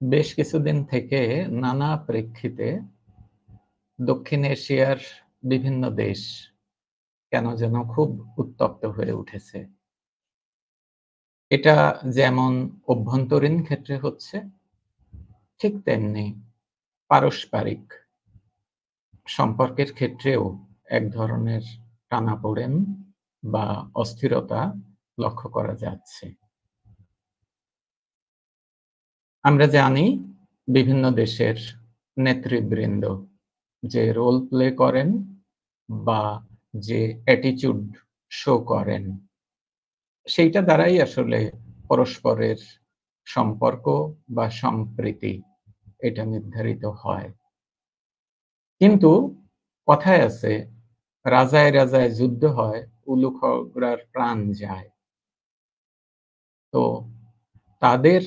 বেশ কিছুদিন থেকে নানা প্রেক্ষিতে দক্ষিণ এশিয়ার বিভিন্ন দেশ কেন যেন খুব উত্তপ্ত হয়ে উঠেছে। এটা যেমন অভ্যন্তরীণ ক্ষেত্রে হচ্ছে, ঠিক তেমনি পারস্পরিক সম্পর্কের ক্ষেত্রেও এক ধরনের টানাপোড়েন বা অস্থিরতা লক্ষ্য করা যাচ্ছে। আমরা জানি বিভিন্ন দেশের নেতৃবৃন্দ যে রোল প্লে করেন বা যে অ্যাটিটিউড শো করেন, সেইটা দ্বারাই আসলে পরস্পরের সম্পর্ক বা সম্প্রীতি এটা নির্ধারিত হয়। কিন্তু কথায় আছে, রাজায় রাজায় যুদ্ধ হয়, উলুখগড়ার প্রাণ যায়। তো তাদের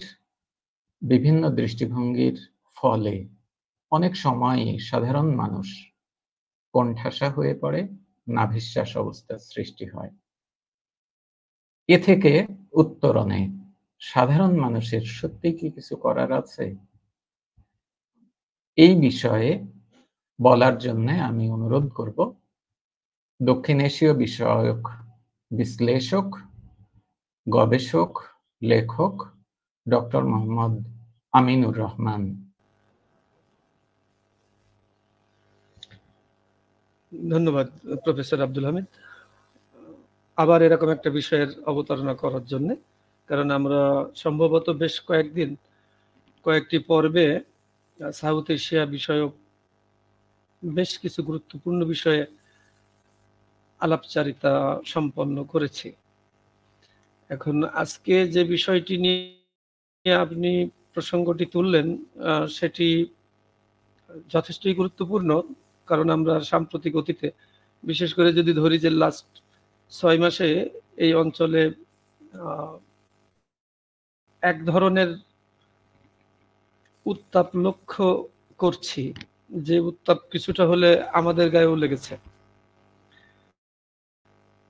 বিভিন্ন দৃষ্টিভঙ্গির ফলে অনেক সময়ই সাধারণ মানুষ কোণঠাসা হয়ে পড়ে, নাভিশ্বাস অবস্থার সৃষ্টি হয়। এ থেকে উত্তরণে সাধারণ মানুষের সত্যি কি কিছু করার আছে? এই বিষয়ে বলার জন্য আমি অনুরোধ করব দক্ষিণ এশীয় বিষয়ক বিশ্লেষক, গবেষক, লেখক ডক্টর মোহাম্মদ আমিনুর রহমান। ধন্যবাদ প্রফেসর আব্দুল হামিদ, আবার এরকম একটা বিষয়ের অবতারণা করার জন্য। কারণ আমরা সম্ভবত বেশ কয়েকটি পর্বে সাউথ এশিয়া বিষয়ক বেশ কিছু গুরুত্বপূর্ণ বিষয়ে আলাপচারিতা সম্পন্ন করেছি। এখন আজকে যে বিষয়টি নিয়ে আপনি প্রসঙ্গটি তুললেন সেটি যথেষ্টই গুরুত্বপূর্ণ। কারণ আমরা সাম্প্রতিক অতীতে, বিশেষ করে যদি ধরি যে লাস্ট 6 মাসে এই অঞ্চলে এক ধরনের উত্তাপ লক্ষ্য করছি, যে উত্তাপ কিছুটা হলে আমাদের গায়েও লেগেছে।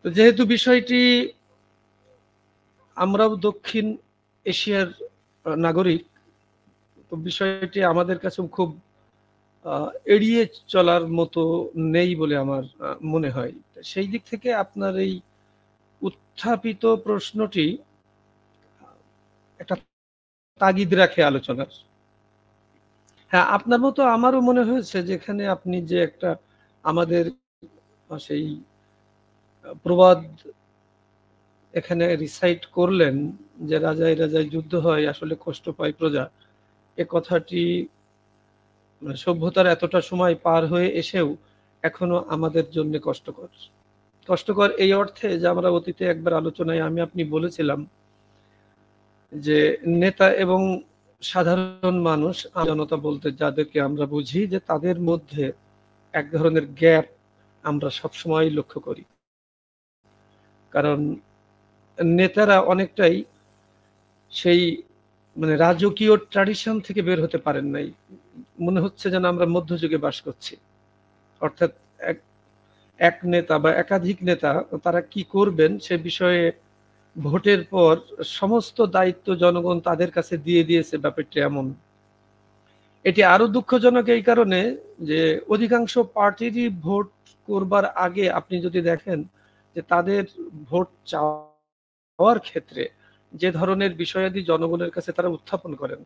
তো যেহেতু বিষয়টি আমরাও দক্ষিণ এশিয়ার নাগরিক, তো বিষয়টি আমাদের কাছে খুব এড়িয়ে চলার মতো নেই বলে আমার মনে হয়। সেই দিক থেকে আপনার এই উত্থাপিত প্রশ্নটি একটা তাগিদ রাখে আলোচনার। হ্যাঁ, আপনার মতো আমারও মনে হয়েছে যেখানে আপনি যে একটা আমাদের সেই প্রবাদ এখানে রিসাইট করলেন যে রাজায় রাজায় যুদ্ধ হয়, আসলে কষ্ট পায় প্রজা, এ কথাটি সভ্যতার এতটা সময় পার হয়ে এসেও এখনো আমাদের জন্য কষ্টকর এই অর্থে যে আমরা অতীতে একবার আলোচনায় আমি আপনি বলেছিলাম যে নেতা এবং সাধারণ মানুষ, জনতা বলতে যাদেরকে আমরা বুঝি, যে তাদের মধ্যে এক ধরনের গ্যাপ আমরা সবসময় লক্ষ্য করি। কারণ নেতারা অনেকটাই সেই রাজকীয় ট্র্যাডিশন থেকে বের হতে পারেন নাই। মনে হচ্ছে যেন আমরা মধ্যযুগে বাস করছি। অর্থাৎ এক নেতা বা একাধিক নেতা তারা কি করবেন সে বিষয়ে ভোটের পর সমস্ত দায়িত্ব জনগণ তাদের কাছে দিয়ে দিয়েছে, ব্যাপারটি এমন। এটি আরো দুঃখজনক এই কারণে যে অধিকাংশ পার্টিরই ভোট করবার আগে আপনি যদি দেখেন যে তাদের ভোট চাওয়ার ক্ষেত্রে যে ধরনের বিষয়াদি জনগণের কাছে তারা উত্থাপন করেন,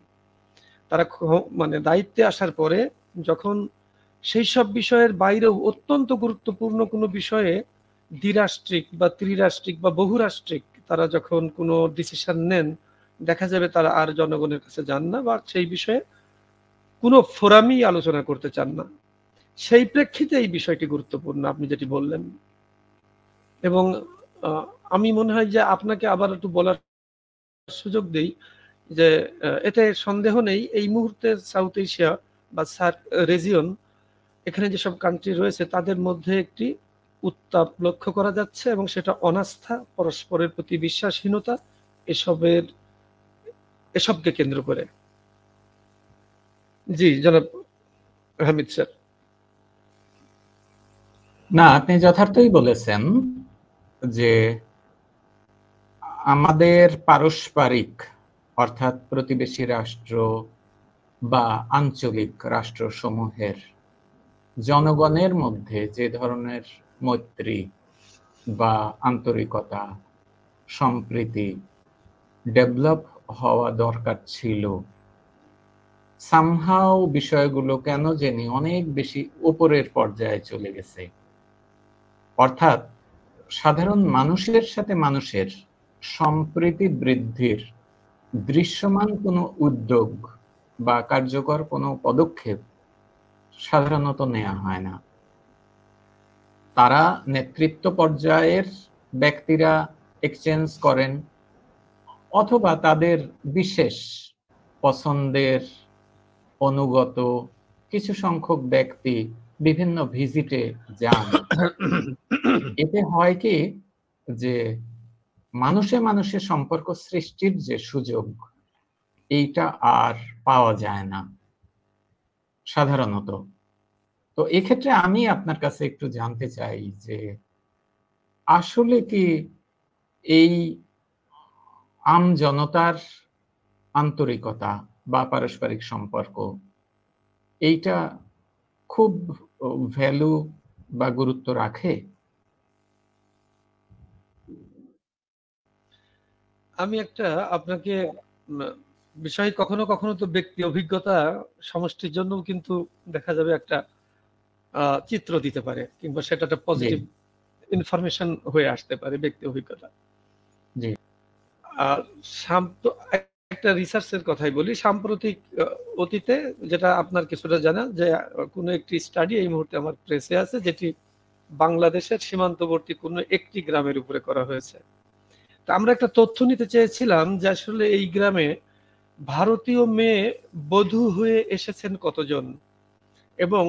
তারা দায়িত্বে আসার পরে যখন সেই সব বিষয়ের বাইরেও অত্যন্ত গুরুত্বপূর্ণ কোনো বিষয়ে দ্বিরাষ্ট্রিক বা ত্রিরাষ্ট্রিক বা বহুরাষ্ট্রিক তারা যখন কোনো ডিসিশন নেন, দেখা যাবে তারা আর জনগণের কাছে যান না বা সেই বিষয়ে কোনো ফোরামই আলোচনা করতে চান না। সেই প্রেক্ষিতে এই বিষয়টি গুরুত্বপূর্ণ আপনি যেটি বললেন। এবং আমি মনে হয় যে আপনাকে আবার একটু বলার সুযোগ দেই যে এতে সন্দেহ নেই এই মুহূর্তে সাউথ এশিয়া বা সার্ক রিজিয়ন, এখানে যেসব কান্ট্রি রয়েছে তাদের মধ্যে একটি উত্তাপ লক্ষ্য করা যাচ্ছে এবং সেটা অনাস্থা, পরস্পরের প্রতি বিশ্বাসহীনতা, এসবকে কেন্দ্র করে। জি জনাব হামিদ স্যার। না, আপনি যথার্থই বলেছেন যে আমাদের পারস্পরিক অর্থাৎ প্রতিবেশী রাষ্ট্র বা আঞ্চলিক রাষ্ট্রসমূহের জনগণের মধ্যে যে ধরনের মৈত্রী বা আন্তরিকতা, সম্প্রীতি ডেভেলপ হওয়া দরকার ছিল, সামহাও বিষয়গুলো কেন জানি অনেক বেশি উপরের পর্যায়ে চলে গেছে। অর্থাৎ সাধারণ মানুষের সাথে মানুষের সম্প্রীতি বৃদ্ধির দৃশ্যমান কোনো উদ্যোগ বা কার্যকর কোনো পদক্ষেপ সাধারণত নেওয়া হয় না। তারা নেতৃত্ব পর্যায়ের ব্যক্তিরা এক্সচেঞ্জ করেন, অথবা তাদের বিশেষ পছন্দের অনুগত কিছু সংখ্যক ব্যক্তি বিভিন্ন ভিজিটে যান। এতে হয় কি যে মানুষে মানুষে সম্পর্ক সৃষ্টির যে সুযোগ, এইটা আর পাওয়া যায় না সাধারণত। তো এক্ষেত্রে আমি আপনার কাছে একটু জানতে চাই যে আসলে কি এই জনতার আন্তরিকতা বা পারস্পরিক সম্পর্ক এইটা খুব ভ্যালু বা গুরুত্ব রাখে? আমি একটা আপনাকে বিষয় কখনো কখনো তো ব্যক্তি অভিজ্ঞতা সমষ্টির জন্য কিন্তু দেখা যাবে একটা চিত্র দিতে পারে, কিংবা সেটা একটা পজিটিভ ইনফরমেশন হয়ে আসতে পারে ব্যক্তি অভিজ্ঞতা। জি। আর একটা রিসার্চের কথাই বলি, সাম্প্রতিক অতীতে, যেটা আপনার কিছুটা জানা, যে কোনো একটি স্টাডি এই মুহূর্তে আমার প্রেসে আছে, যেটি বাংলাদেশের সীমান্তবর্তী কোনো একটি গ্রামের উপরে করা হয়েছে। তা আমরা একটা তথ্য নিতে চেয়েছিলাম যে আসলে এই গ্রামে ভারতীয় মেয়ে বধূ হয়ে এসেছেন কতজন, এবং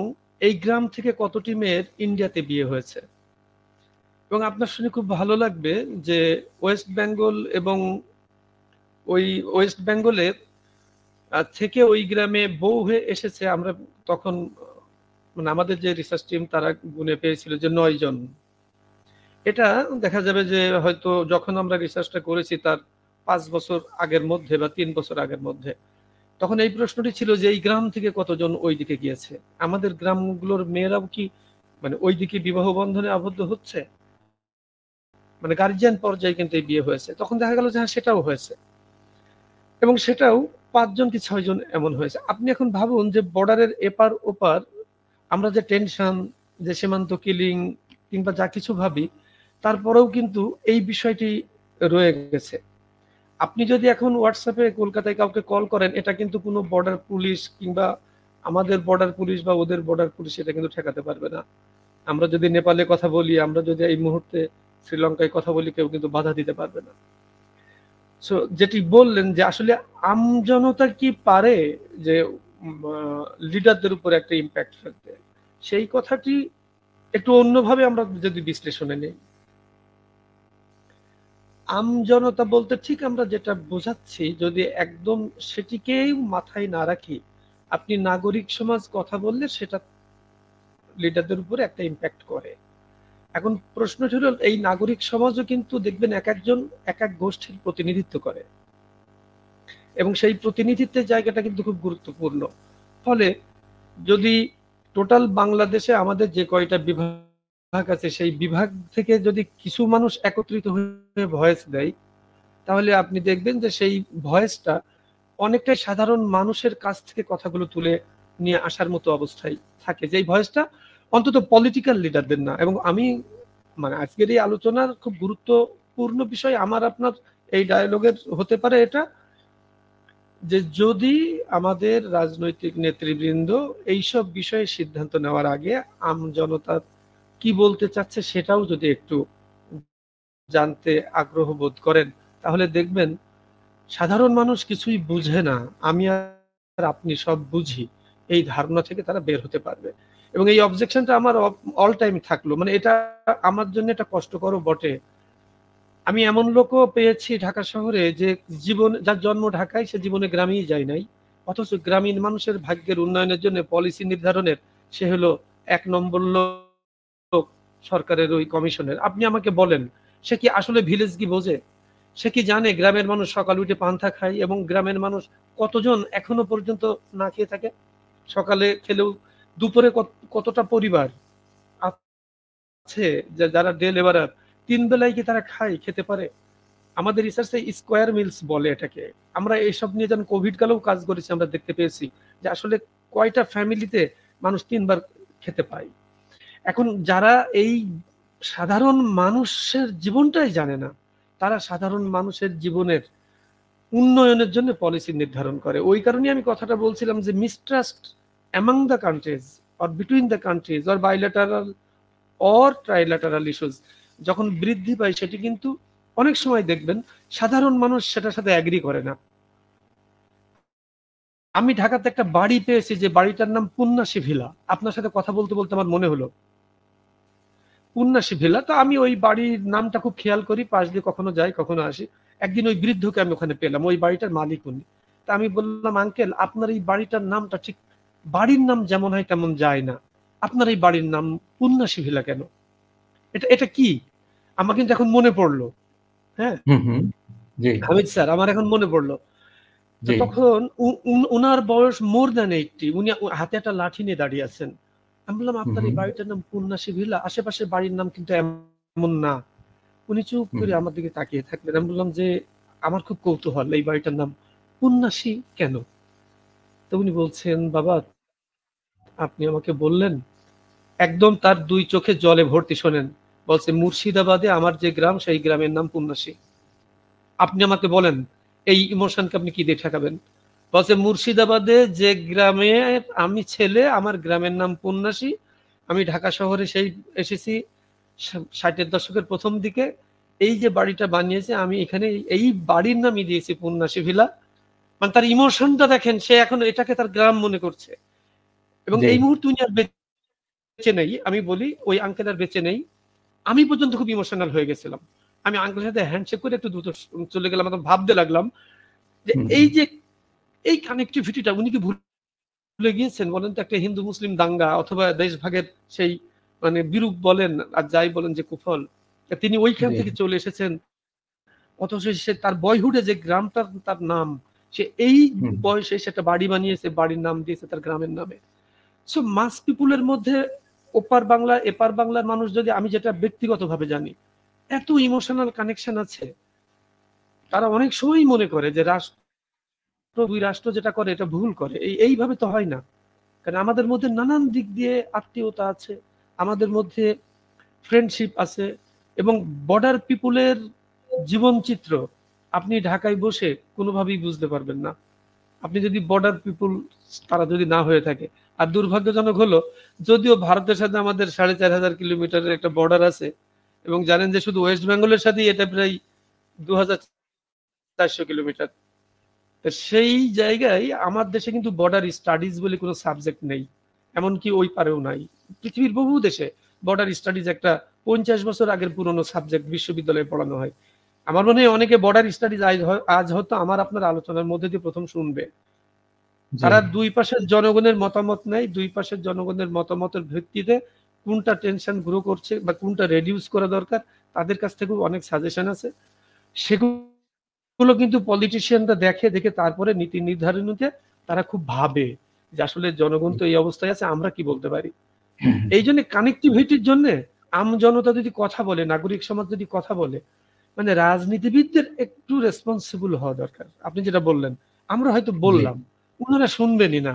এই গ্রাম থেকে কতটি মেয়ের ইন্ডিয়াতে বিয়ে হয়েছে। এবং আপনার শুনে খুব ভালো লাগবে যে ওয়েস্ট বেঙ্গল এবং ওই ওয়েস্ট বেঙ্গলের থেকে ওই গ্রামে বউ হয়ে এসেছে, আমরা তখন মানে আমাদের যে রিসার্চ টিম তারা গুনে পেয়েছিল যে 9 জন। এটা দেখা যাবে যে হয়তো যখন আমরা রিসার্চটা করেছি তার 5 বছর আগের মধ্যে বা 3 বছর আগের মধ্যে, তখন এই প্রশ্নটি ছিল যে এই গ্রাম থেকে কতজন ওই দিকে গিয়েছে, আমাদের গ্রামগুলোর মেয়েরাও কি মানে ওই দিকে বিবাহ বন্ধনে আবদ্ধ হচ্ছে, মানে গার্জিয়ান পর্যায়ে কিন্তু এই বিয়ে হয়েছে। তখন দেখা গেল যে হ্যাঁ, সেটাও হয়েছে, এবং সেটাও 5 জন কি 6 জন এমন হয়েছে। আপনি এখন ভাবুন যে বর্ডারের এপার ওপার আমরা যে টেনশন, যে সীমান্ত কিলিং কিংবা যা কিছু ভাবি, তারপরেও কিন্তু এই বিষয়টি রয়ে গেছে। আপনি যদি এখন হোয়াটসঅ্যাপে কলকাতায় কাউকে কল করেন, এটা কিন্তু কোনো বর্ডার পুলিশ কিংবা আমাদের বর্ডার পুলিশ বা ওদের বর্ডার পুলিশ এটা কিন্তু ঠেকাতে পারবে না। আমরা যদি নেপালে কথা বলি, আমরা যদি এই মুহূর্তে শ্রীলঙ্কায় কথা বলি, কেউ কিন্তু বাধা দিতে পারবে না। সো যেটি বললেন যে আসলে আমজনতা কি পারে যে লিডারদের উপর একটা ইম্প্যাক্ট ফেলতে, সেই কথাটি একটু অন্যভাবে আমরা যদি বিশ্লেষণে নেই। আমজনতা বলতে ঠিক আমরা যেটা বোঝাচ্ছি, যদি একদম সেটিকেই মাথায় না রাখি, আপনি নাগরিক সমাজ কথা বললে সেটা লিডারদের উপরে একটা ইম্প্যাক্ট করে। এখন প্রশ্নটি হলো, এই নাগরিক সমাজও কিন্তু দেখবেন এক একজন এক এক গোষ্ঠীর প্রতিনিধিত্ব করে, এবং সেই প্রতিনিধিত্বের জায়গাটা কিন্তু খুব গুরুত্বপূর্ণ। ফলে যদি টোটাল বাংলাদেশে আমাদের যে কয়টা বিভাগ আছে, সেই বিভাগ থেকে যদি কিছু মানুষ একত্রিত হয়ে ভয়েস দেয়, তাহলে আপনি দেখবেন যে সেই ভয়েসটা অনেকটাই সাধারণ মানুষের কাছ থেকে কথাগুলো তুলে নিয়ে আসার মতো অবস্থায় থাকে, যে ভয়েসটা অন্তত পলিটিক্যাল লিডারদের না। এবং আমি মানে আজকের এই আলোচনার খুব গুরুত্বপূর্ণ বিষয় আমার আপনার এই ডায়ালগের হতে পারে এটা, যে যদি আমাদের রাজনৈতিক নেতৃবৃন্দ এইসব বিষয়ে সিদ্ধান্ত নেওয়ার আগে আমজনতা কি বলতে চাচ্ছে সেটাও যদি একটু জানতে আগ্রহ বোধ করেন, তাহলে দেখবেন সাধারণ মানুষ কিছুই বুঝে না, আমি আর আপনি সব বুঝি, এই ধারণা থেকে তারা বের হতে পারবে। এবং এই অবজেকশনটা আমার অল টাইম থাকলো, মানে এটা আমার জন্য এটা কষ্টকরও বটে। আমি এমন লোকও পেয়েছি ঢাকা শহরে যে জীবন, যার জন্ম ঢাকায়, সে জীবনে গ্রামেই যায় নাই, অথচ গ্রামীণ মানুষের ভাগ্যের উন্নয়নের জন্য পলিসি নির্ধারণের সে হলো 1 নম্বর লোক সরকারের ওই কমিশনের। আপনি আমাকে বলেন, সে কি আসলে ভিলেজ কি বোঝে? সে কি জানে গ্রামের মানুষ সকালে উঠে পান্তা খায় এবং গ্রামের মানুষ কতজন এখনো পর্যন্ত না খেয়ে থাকে? সকালে খেলেও দুপুরে কতটা পরিবার আছে যারা ডে লেবারার, 3 বেলায় কি তারা খেতে পারে? আমাদের রিসার্চে স্কোয়ার মিলস বলে এটাকে। আমরা এইসব নিয়ে যেন কোভিড কালেও কাজ করেছি, আমরা দেখতে পেয়েছি যে আসলে কয়টা ফ্যামিলিতে মানুষ 3 বার খেতে পায়। এখন যারা এই সাধারণ মানুষের জীবনটাই জানে না, তারা সাধারণ মানুষের জীবনের উন্নয়নের জন্য পলিসি নির্ধারণ করে। ওই কারণে আমি কথাটা বলছিলাম যে mistrust among the countries or between the countries or bilateral or trilateral issues যখন বৃদ্ধি পায়, সেটি কিন্তু অনেক সময় দেখবেন সাধারণ মানুষ সেটার সাথে অ্যাগ্রি করে না। আমি ঢাকাতে একটা বাড়ি পেয়েছি যে বাড়িটার নাম পুন্নাসী ভিলা। আপনার সাথে কথা বলতে বলতে আমার মনে হলো পুন্নাসী ভিলা, তো আমি ওই বাড়ির নামটা খুব খেয়াল করি, পাশ দিয়ে কখনো যাই কখনো আসি। একদিন ওই বৃদ্ধকে আমি ওখানে পেলাম, ওই বাড়িটার মালিক উনি। তা আমি বললাম, আঙ্কেল আপনার এই বাড়িটার নামটা ঠিক বাড়ির নাম যেমন হয় তেমন যায় না, আপনার এই বাড়ির নাম পুন্নাসী ভিলা কেন? এটা কি? আমার কিন্তু এখন মনে পড়লো। হ্যাঁ হামিদ স্যার, আমার এখন মনে পড়লো। তখন উনার বয়স মোর দ্যান 80, উনি হাতে একটা লাঠি নিয়ে দাঁড়িয়ে আছেন। আমি বললাম, আপনার এই বাড়িটার নাম পুন্নাসী ভিলা, আশেপাশের বাড়ির নাম কিন্তু এমন না। উনি চুপ করে আমার দিকে তাকিয়ে থাকলেন। আমি বললাম যে আমার খুব কৌতূহল, এই বাড়িটার নাম পুন্নাসী কেন? তো উনি বলছেন, বাবা আপনি আমাকে বললেন, একদম তার 2 চোখে জলে ভর্তি। শোনেন, বলছে মুর্শিদাবাদে আমার যে গ্রাম, সেই গ্রামের নাম পুন্নাসী। আপনি আমাকে বলেন এই ইমোশনকে আপনি কি দিয়ে ঠেকাবেন? বলছে মুর্শিদাবাদে যে গ্রামে আমি ছেলে, আমার গ্রামের নাম পুন্নাসী। আমি ঢাকা শহরে সেই এসেছি 60-এর দশকের প্রথম দিকে। এই যে বাড়িটা বানিয়েছে, আমি এখানে এই বাড়ির নামই দিয়েছি পুন্নাসী ভিলা। মানে তার ইমোশনটা দেখেন, সে এখন এটাকে তার গ্রাম মনে করছে। এবং এই মুহূর্তে উনি আর বেঁচে নেই, আমি বলি ওই আঙ্কেল আর বেঁচে নেই। আমি পর্যন্ত খুব ইমোশনাল হয়ে গেছিলাম। আমি আঙ্কেলের সাথে হ্যান্ডশেক করে একটু দ্রুত চলে গেলাম, ভাবতে লাগলাম যে এই কানেক্টিভিটিটা উনি কি ভুলে গিয়েছেন বলেন তো? একটা হিন্দু মুসলিম দাঙ্গা অথবা দেশভাগের সেই মানে বিরূপ বলেন আর যাই বলেন যে কুফল, তিনি ওইখান থেকে চলে এসেছেন। অথচ সে তার বয়হুডে যে গ্রামটার তার নাম, সে এই বয়সে সেটা বাড়ি বানিয়েছে, বাড়ির নাম দিয়েছে তার গ্রামের নামে। সো মাস পিপুলের মধ্যে ওপার বাংলা এপার বাংলার মানুষ, যদি আমি যেটা ব্যক্তিগতভাবে জানি, এত ইমোশনাল কানেকশন আছে। তারা অনেক সময় মনে করে যে দুই রাষ্ট্র যেটা করে এটা ভুল করে। এইভাবে তো হয় না। কারণ আমাদের মধ্যে নানান দিক দিয়ে আত্মীয়তা আছে, আমাদের মধ্যে ফ্রেন্ডশিপ আছে, এবং বর্ডার পিপুলের জীবনচিত্র আপনি ঢাকায় বসে কোনোভাবেই বুঝতে পারবেন না, আপনি যদি বর্ডার পিপুল তারা যদি না হয়ে থাকে। আর দুর্ভাগ্যজনক হলো, যদিও ভারতের সাথে আমাদের 4500 কিলোমিটারের একটা বর্ডার আছে, এবং জানেন যে শুধু ওয়েস্ট বেঙ্গলের সাথে এটা প্রায় 2400 কিলোমিটার। সেই জায়গায় আমার দেশে কিন্তু বর্ডার স্টাডিজ বলে কোনো সাবজেক্ট নেই, এমনকি ওই পারেও নাই। পৃথিবীর বহু দেশে বর্ডার স্টাডিজ একটা 50 বছর আগের পুরনো সাবজেক্ট, বিশ্ববিদ্যালয়ে পড়ানো হয়। আমার মনে হয় অনেকে বর্ডার স্টাডিজ আজ হয়তো আমার আপনার আলোচনার মধ্যে দিয়ে প্রথম শুনবে। তারা দুই পাশের জনগণের মতামত নেয়, দুই পাশের জনগণের মতামতের ভিত্তিতে কোনটা টেনশন গ্রো করছে বা কোনটা রেডিউস করা দরকার, তাদের কাছ থেকেও অনেক সাজেশন আছে। সেগুলো কিন্তু পলিটিশিয়ানরা দেখে তারপরে নীতি নির্ধারণীতে তারা খুব ভাবে যে আসলে জনগণ তো এই অবস্থায় আছে, আমরা কি বলতে পারি। এই জন্য কানেক্টিভিটির জন্য আম জনতা যদি কথা বলে, নাগরিক সমাজ যদি কথা বলে, মানে রাজনীতিবিদদের একটু রেসপন্সিবল হওয়া দরকার। আপনি যেটা বললেন, আমরা হয়তো বললাম, ওনারা শুনবেনই না।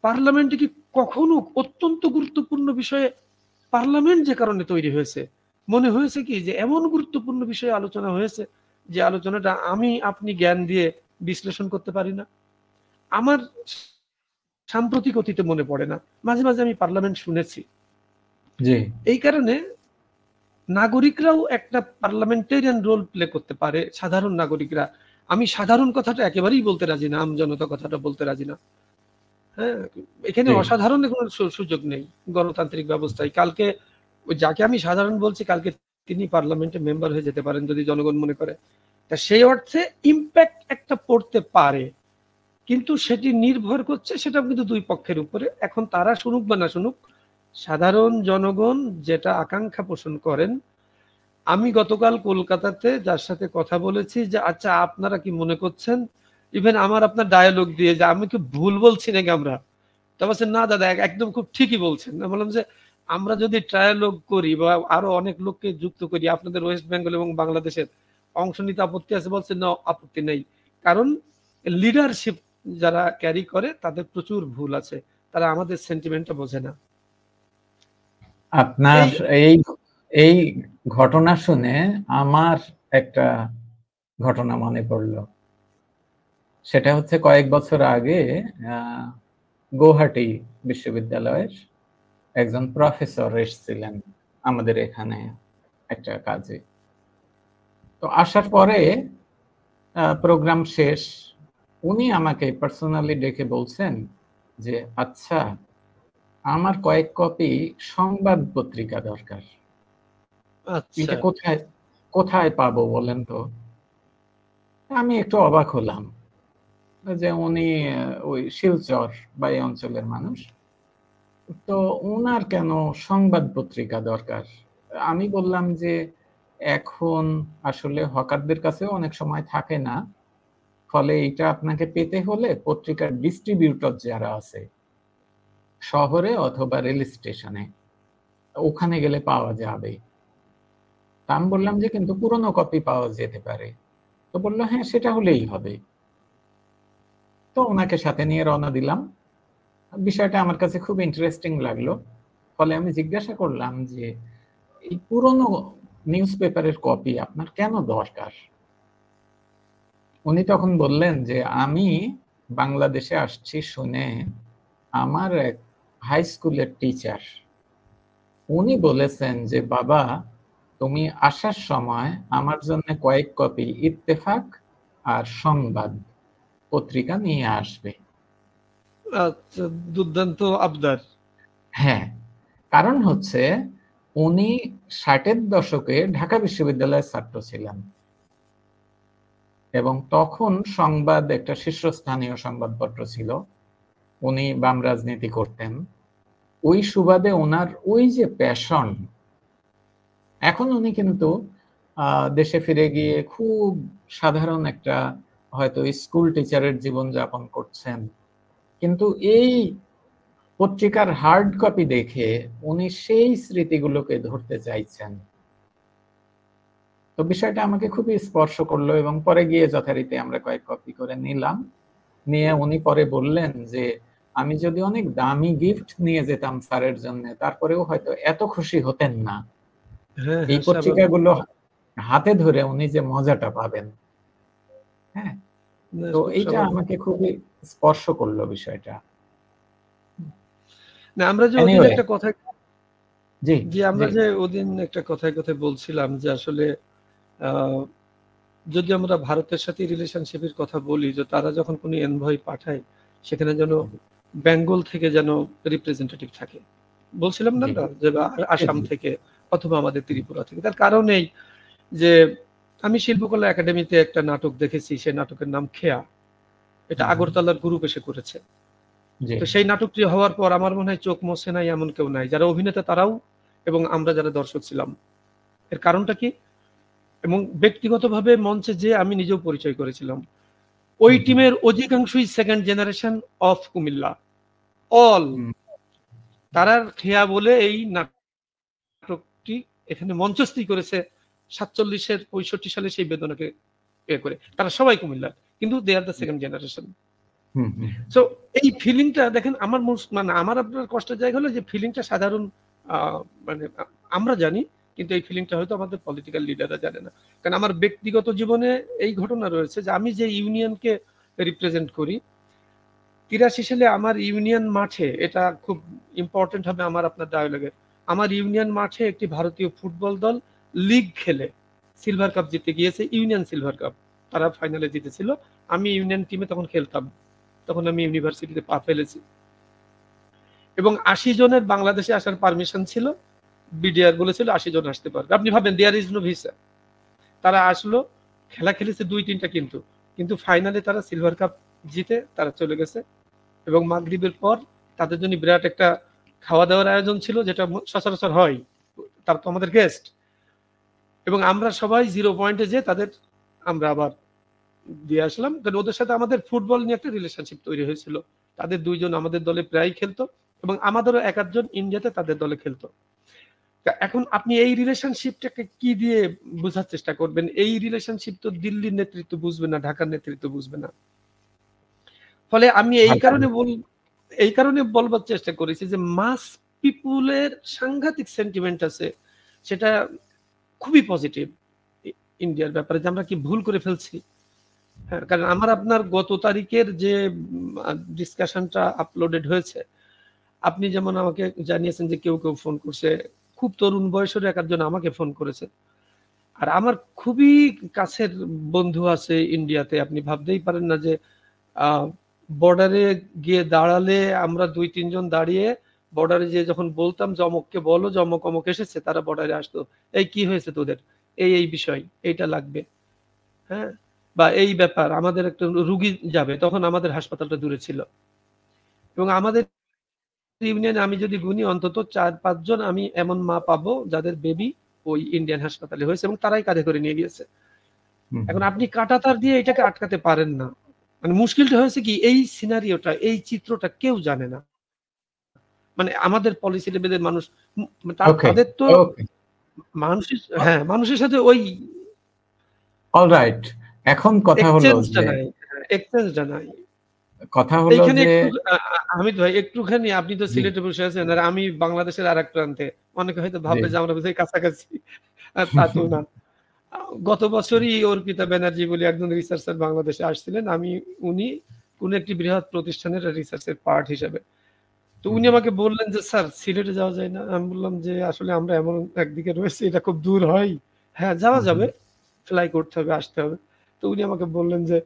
পার্লামেন্টে কি কখনো অত্যন্ত গুরুত্বপূর্ণ বিষয়ে, পার্লামেন্ট যে কারণে তৈরি হয়েছে, মনে হয়েছে কি যে এমন গুরুত্বপূর্ণ বিষয়ে আলোচনা হয়েছে যে আলোচনাটা আমি আপনি জ্ঞান দিয়ে বিশ্লেষণ করতে পারি না? আমার সাম্প্রতিক অতীতে মনে পড়ে না, মাঝে মাঝে আমি পার্লামেন্ট শুনেছি। এই কারণে নাগরিকরাও একটা পার্লামেন্টেরিয়ান রোল প্লে করতে পারে, সাধারণ নাগরিকরা। আমি সাধারণ কথাটা একেবারেই বলতে রাজি না, আমজনতা কথাটা বলতে রাজি না। হ্যাঁ, এখানে অসাধারণের কোনো সুযোগ নেই গণতান্ত্রিক ব্যবস্থায়। কালকে যাকে আমি সাধারণ বলছি, কালকে তিনি পার্লামেন্টে মেম্বার হয়ে যেতে পারেন যদি জনগণ মনে করে। তা সেই অর্থে ইম্প্যাক্ট একটা পড়তে পারে, কিন্তু সেটি নির্ভর করছে, সেটা কিন্তু দুই পক্ষের উপরে। এখন তারা শুনুক বা না শুনুক, সাধারণ জনগণ যেটা আকাঙ্ক্ষা পোষণ করেন, আমি গতকাল কলকাতাতে যার সাথে কথা বলেছি যে আচ্ছা আপনারা কি মনে করছেন, ইভেন আমার আপনার ডায়ালগ দিয়ে যে আমি কি ভুল বলছি নাকি আমরা, তা বলছেন না দাদা একদম খুব ঠিকই বলছেন। আমি বললাম যে আমরা যদি ট্রায়ালগ করি বা আরো অনেক লোককে যুক্ত করি, আপনাদের ওয়েস্ট বেঙ্গল এবং বাংলাদেশের অংশ নিতে আপত্তি আছে? বলছেন না, আপত্তি নেই। কারণ লিডারশিপ যারা ক্যারি করে তাদের প্রচুর ভুল আছে, তারা আমাদের সেন্টিমেন্টটা বোঝে না। আপনার এই এই ঘটনা শুনে আমার একটা ঘটনা মনে পড়লো। সেটা হচ্ছে কয়েক বছর আগে গৌহাটি বিশ্ববিদ্যালয়ের একজন প্রফেসর এসেছিলেন আমাদের এখানে একটা কাজে। তো আসার পরে প্রোগ্রাম শেষ, উনি আমাকে পার্সোনালি ডেকে বলছেন যে আচ্ছা আমার কয়েক কপি সংবাদ পত্রিকা দরকার। এটা কোথায় কোথায় পাবো বলেন তো? আমি একটু অবাক হলাম যে উনি ওই শিলচর বা এই অঞ্চলের মানুষ, তো ওনার কেন সংবাদ পত্রিকা দরকার? আমি বললাম যে এখন আসলে হকারদের কাছেও অনেক সময় থাকে না, ফলে এটা আপনাকে পেতে হলে পত্রিকার ডিস্ট্রিবিউটর যারা আছে শহরে অথবা রেল স্টেশনে, ওখানে গেলে পাওয়া যাবে। আমি বললাম যে কিন্তু পুরনো কপি পাওয়া যেতে পারে। তো বললো হ্যাঁ সেটা হলেই হবে। তো ওনাকে সাথে নিয়ে রওনা দিলাম। বিষয়টা আমার কাছে খুব ইন্টারেস্টিং লাগলো, ফলে আমি জিজ্ঞাসা করলাম যে এই পুরনো নিউজ পেপারের কপি আপনার কেন দরকার? উনি তখন বললেন যে আমি বাংলাদেশে আসছি শুনে আমার এক হাই স্কুলের টিচার উনি বলেছেন যে বাবা তুমি আসার সময় আমার জন্য কয়েক কপি ইত্তেফাক আর সংবাদ পত্রিকা নিয়ে আসবে। আচ্ছা, দুর্দান্ত আবদার। হ্যাঁ, কারণ হচ্ছে উনি 60-এর দশকে ঢাকা বিশ্ববিদ্যালয়ের ছাত্র ছিলেন এবং তখন সংবাদ একটা শীর্ষস্থানীয় সংবাদপত্র ছিল। উনি বাম রাজনীতি করতেন। ওই সুবাদে ওনার ওই যে প্যাশন, এখন উনি কিন্তু দেশে ফিরে গিয়ে খুব সাধারণ একটা হয়তো স্কুল টিচারের জীবন যাপন করছেন, কিন্তু এই পত্রিকার হার্ড কপি দেখে উনি সেই স্মৃতিগুলোকে ধরতে চাইছেন। তো বিষয়টা আমাকে খুবই স্পর্শ করলো এবং পরে গিয়ে যথারীতি আমরা কয়েক কপি করে নিলাম। নিয়ে উনি পরে বললেন যে আমি যদি অনেক দামি গিফট নিয়ে যেতাম স্যারের জন্য, তারপরেও হয়তো এত খুশি হতেন না। এই পত্রিকাগুলো হাতে ধরে উনি যে মজাটা পাবেন, হ্যাঁ, তো এইটা আমাকে খুবই স্পর্শ করলো বিষয়টা। না আমরা যে ওদিন একটা কথা জি আমরা যে ওদিন একটা কথায় বলছিলাম যে আসলে যদি আমরা ভারতের সাথে রিলেশনশিপের কথা বলি, যে তারা যখন কোনো এনভয় পাঠায় সেখানে যেন বেঙ্গল থেকে যেন রিপ্রেজেন্টেটিভ থাকে, বলছিলাম না যে আসাম থেকে অথবা আমাদের ত্রিপুরা থেকে। তার কারণ এই যে আমি শিল্পকলা একাডেমিতে একটা নাটক দেখেছি, সেই নাটকের নাম খেয়া, এটা আগরতলার গ্রুপ এসে করেছে। তো সেই নাটকটি হওয়ার পর আমার মনে হয় চোখ মোছে নাই এমন কেউ নাই, যারা অভিনেতা তারাও এবং আমরা যারা দর্শক ছিলাম। এর কারণটা কি? এবং ব্যক্তিগতভাবে মঞ্চে যে আমি নিজেও পরিচয় করেছিলাম, ওই টিমের অধিকাংশই second generation of Comilla, all. তারা খেয়া বলে এই নাটকটি এখানে মঞ্চস্থই করেছে 47-65 সালে সেই বেদনাকে করে। তারা সবাই কুমিল্লার, কিন্তু they are the second generation. So এই ফিলিংটা দেখেন, আমার মানে আমার আপনার কষ্টের জায়গা হলো যে ফিলিংটা সাধারণ মানে আমরা জানি, কিন্তু এই ফিলিংটা হয়তো আমাদের পলিটিক্যাল লিডাররা জানে না। কারণ আমার ব্যক্তিগত জীবনে এই ঘটনা রয়েছে যে আমি যে ইউনিয়নকে রিপ্রেজেন্ট করি, 83 সালে আমার ইউনিয়ন মাঠে, এটা খুব ইম্পর্টেন্ট হবে আমার আপনার ডায়ালগের, আমার ইউনিয়ন মাঠে একটি ভারতীয় ফুটবল দল লিগ খেলে সিলভার কাপ জিতে গিয়েছে, ইউনিয়ন সিলভার কাপ। তারা ফাইনালে জিতেছিল, আমি ইউনিয়ন টিমে তখন খেলতাম, তখন আমি ইউনিভার্সিটিতে পা ফেলেছি এবং 80 জনের বাংলাদেশে আসার পারমিশন ছিল। বিডিআর বলেছিল 80 জন আসতে পারবে। আপনি ভাবেন দেয়ার ইজ নো ভিসা। তারা আসলো, খেলা খেলেছে 2-3টা, কিন্তু ফাইনালে তারা সিলভার কাপ জিতে তারা চলে গেছে। এবং মাগরিবের পর তাদের জন্য বিরাট একটা খাওয়া দাওয়ার আয়োজন ছিল, যেটা সচরাচর হয়, তারা তো আমাদের গেস্ট। এবং আমরা সবাই 0 পয়েন্টে যে তাদের আমরা আবার দিয়ে আসলাম, কারণ ওদের সাথে আমাদের ফুটবল নিয়ে একটা রিলেশনশিপ তৈরি হয়েছিল। তাদের 2 জন আমাদের দলে প্রায় খেলতো এবং আমাদেরও 1-8 জন ইন্ডিয়াতে তাদের দলে খেলতো। এখন আপনি এই রিলেশনশিপটাকে কি দিয়ে বোঝার চেষ্টা করবেন? এই রিলেশনশিপ তো দিল্লির নেতৃত্ব বুঝবে না, ঢাকার নেতৃত্ব বুঝবে না। ফলে আমি এই কারণে বলবার চেষ্টা করেছি যে মাস পিপুলের সাংঘাতিক সেন্টিমেন্ট আছে, সেটা খুবই পজিটিভ ইন্ডিয়ার ব্যাপারে, যে আমরা কি ভুল করে ফেলছি। হ্যাঁ, কারণ আমার আপনার গত তারিখের যে ডিসকাশনটা আপলোডেড হয়েছে, আপনি যেমন আমাকে জানিয়েছেন যে কেউ ফোন করছে, খুব তরুণ বয়সের একজন আমাকে ফোন করেছে। আর আমার খুবই কাছের বন্ধু আছে ইন্ডিয়াতে, আপনি ভাবতেই পারেন না যে বর্ডারে গিয়ে দাঁড়ালে আমরা 2-3 জন দাঁড়িয়ে বর্ডারে যে যখন বলতাম যে অমুককে বলো যে অমুক অমুক এসেছে, তারা বর্ডারে আসতো, এই কি হয়েছে তোদের, এই বিষয়, এইটা লাগবে, হ্যাঁ, বা এই ব্যাপার, আমাদের একটা রুগী যাবে, তখন আমাদের হাসপাতালটা দূরে ছিল এবং আমাদের ইউনিয়নে আমি যদি গুনি অন্তত 4-5 জন আমি এমন মা পাবো যাদের বেবি ওই ইন্ডিয়ান হাসপাতালে হয়েছে এবং তারাই কাঁধে করে নিয়ে গিয়েছে। এখন আপনি কাঁটাতার দিয়ে এটাকে আটকাতে পারেন না। মানে মুশকিলটা হয়েছে কি, এই সিনারিওটা, এই চিত্রটা কেউ জানে না। মানে আমাদের পলিসি লেভেলের মানুষ, তাদের তো মানুষের, হ্যাঁ, মানুষের সাথে ওই অলরাইট। এখন কথা হলো যে এক্সচেঞ্জটা নাই। কথা হলো যে হামিদ ভাই একটুখানি, আপনি তো সিলেটে বসে আছেন আর আমি বাংলাদেশের আরেক প্রান্তে, অনেকে হয়তো ভাববে যে আমরা বোধহয় কাছাকাছি, তা তো না। গত বছরই অর্পিতা ব্যানার্জি বলে একজন রিসার্চার বাংলাদেশে আসছিলেন, উনি কোন একটি বৃহৎ প্রতিষ্ঠানের রিসার্চের পার্ট হিসেবে, তো উনি আমাকে বললেন যে স্যার সিলেটে যাওয়া যায় না। আমি বললাম যে আসলে আমরা এমন একদিকে রয়েছে, এটা খুব দূর হয়, হ্যাঁ যাওয়া যাবে, ফ্লাই করতে হবে, আসতে হবে। তো উনি আমাকে বললেন যে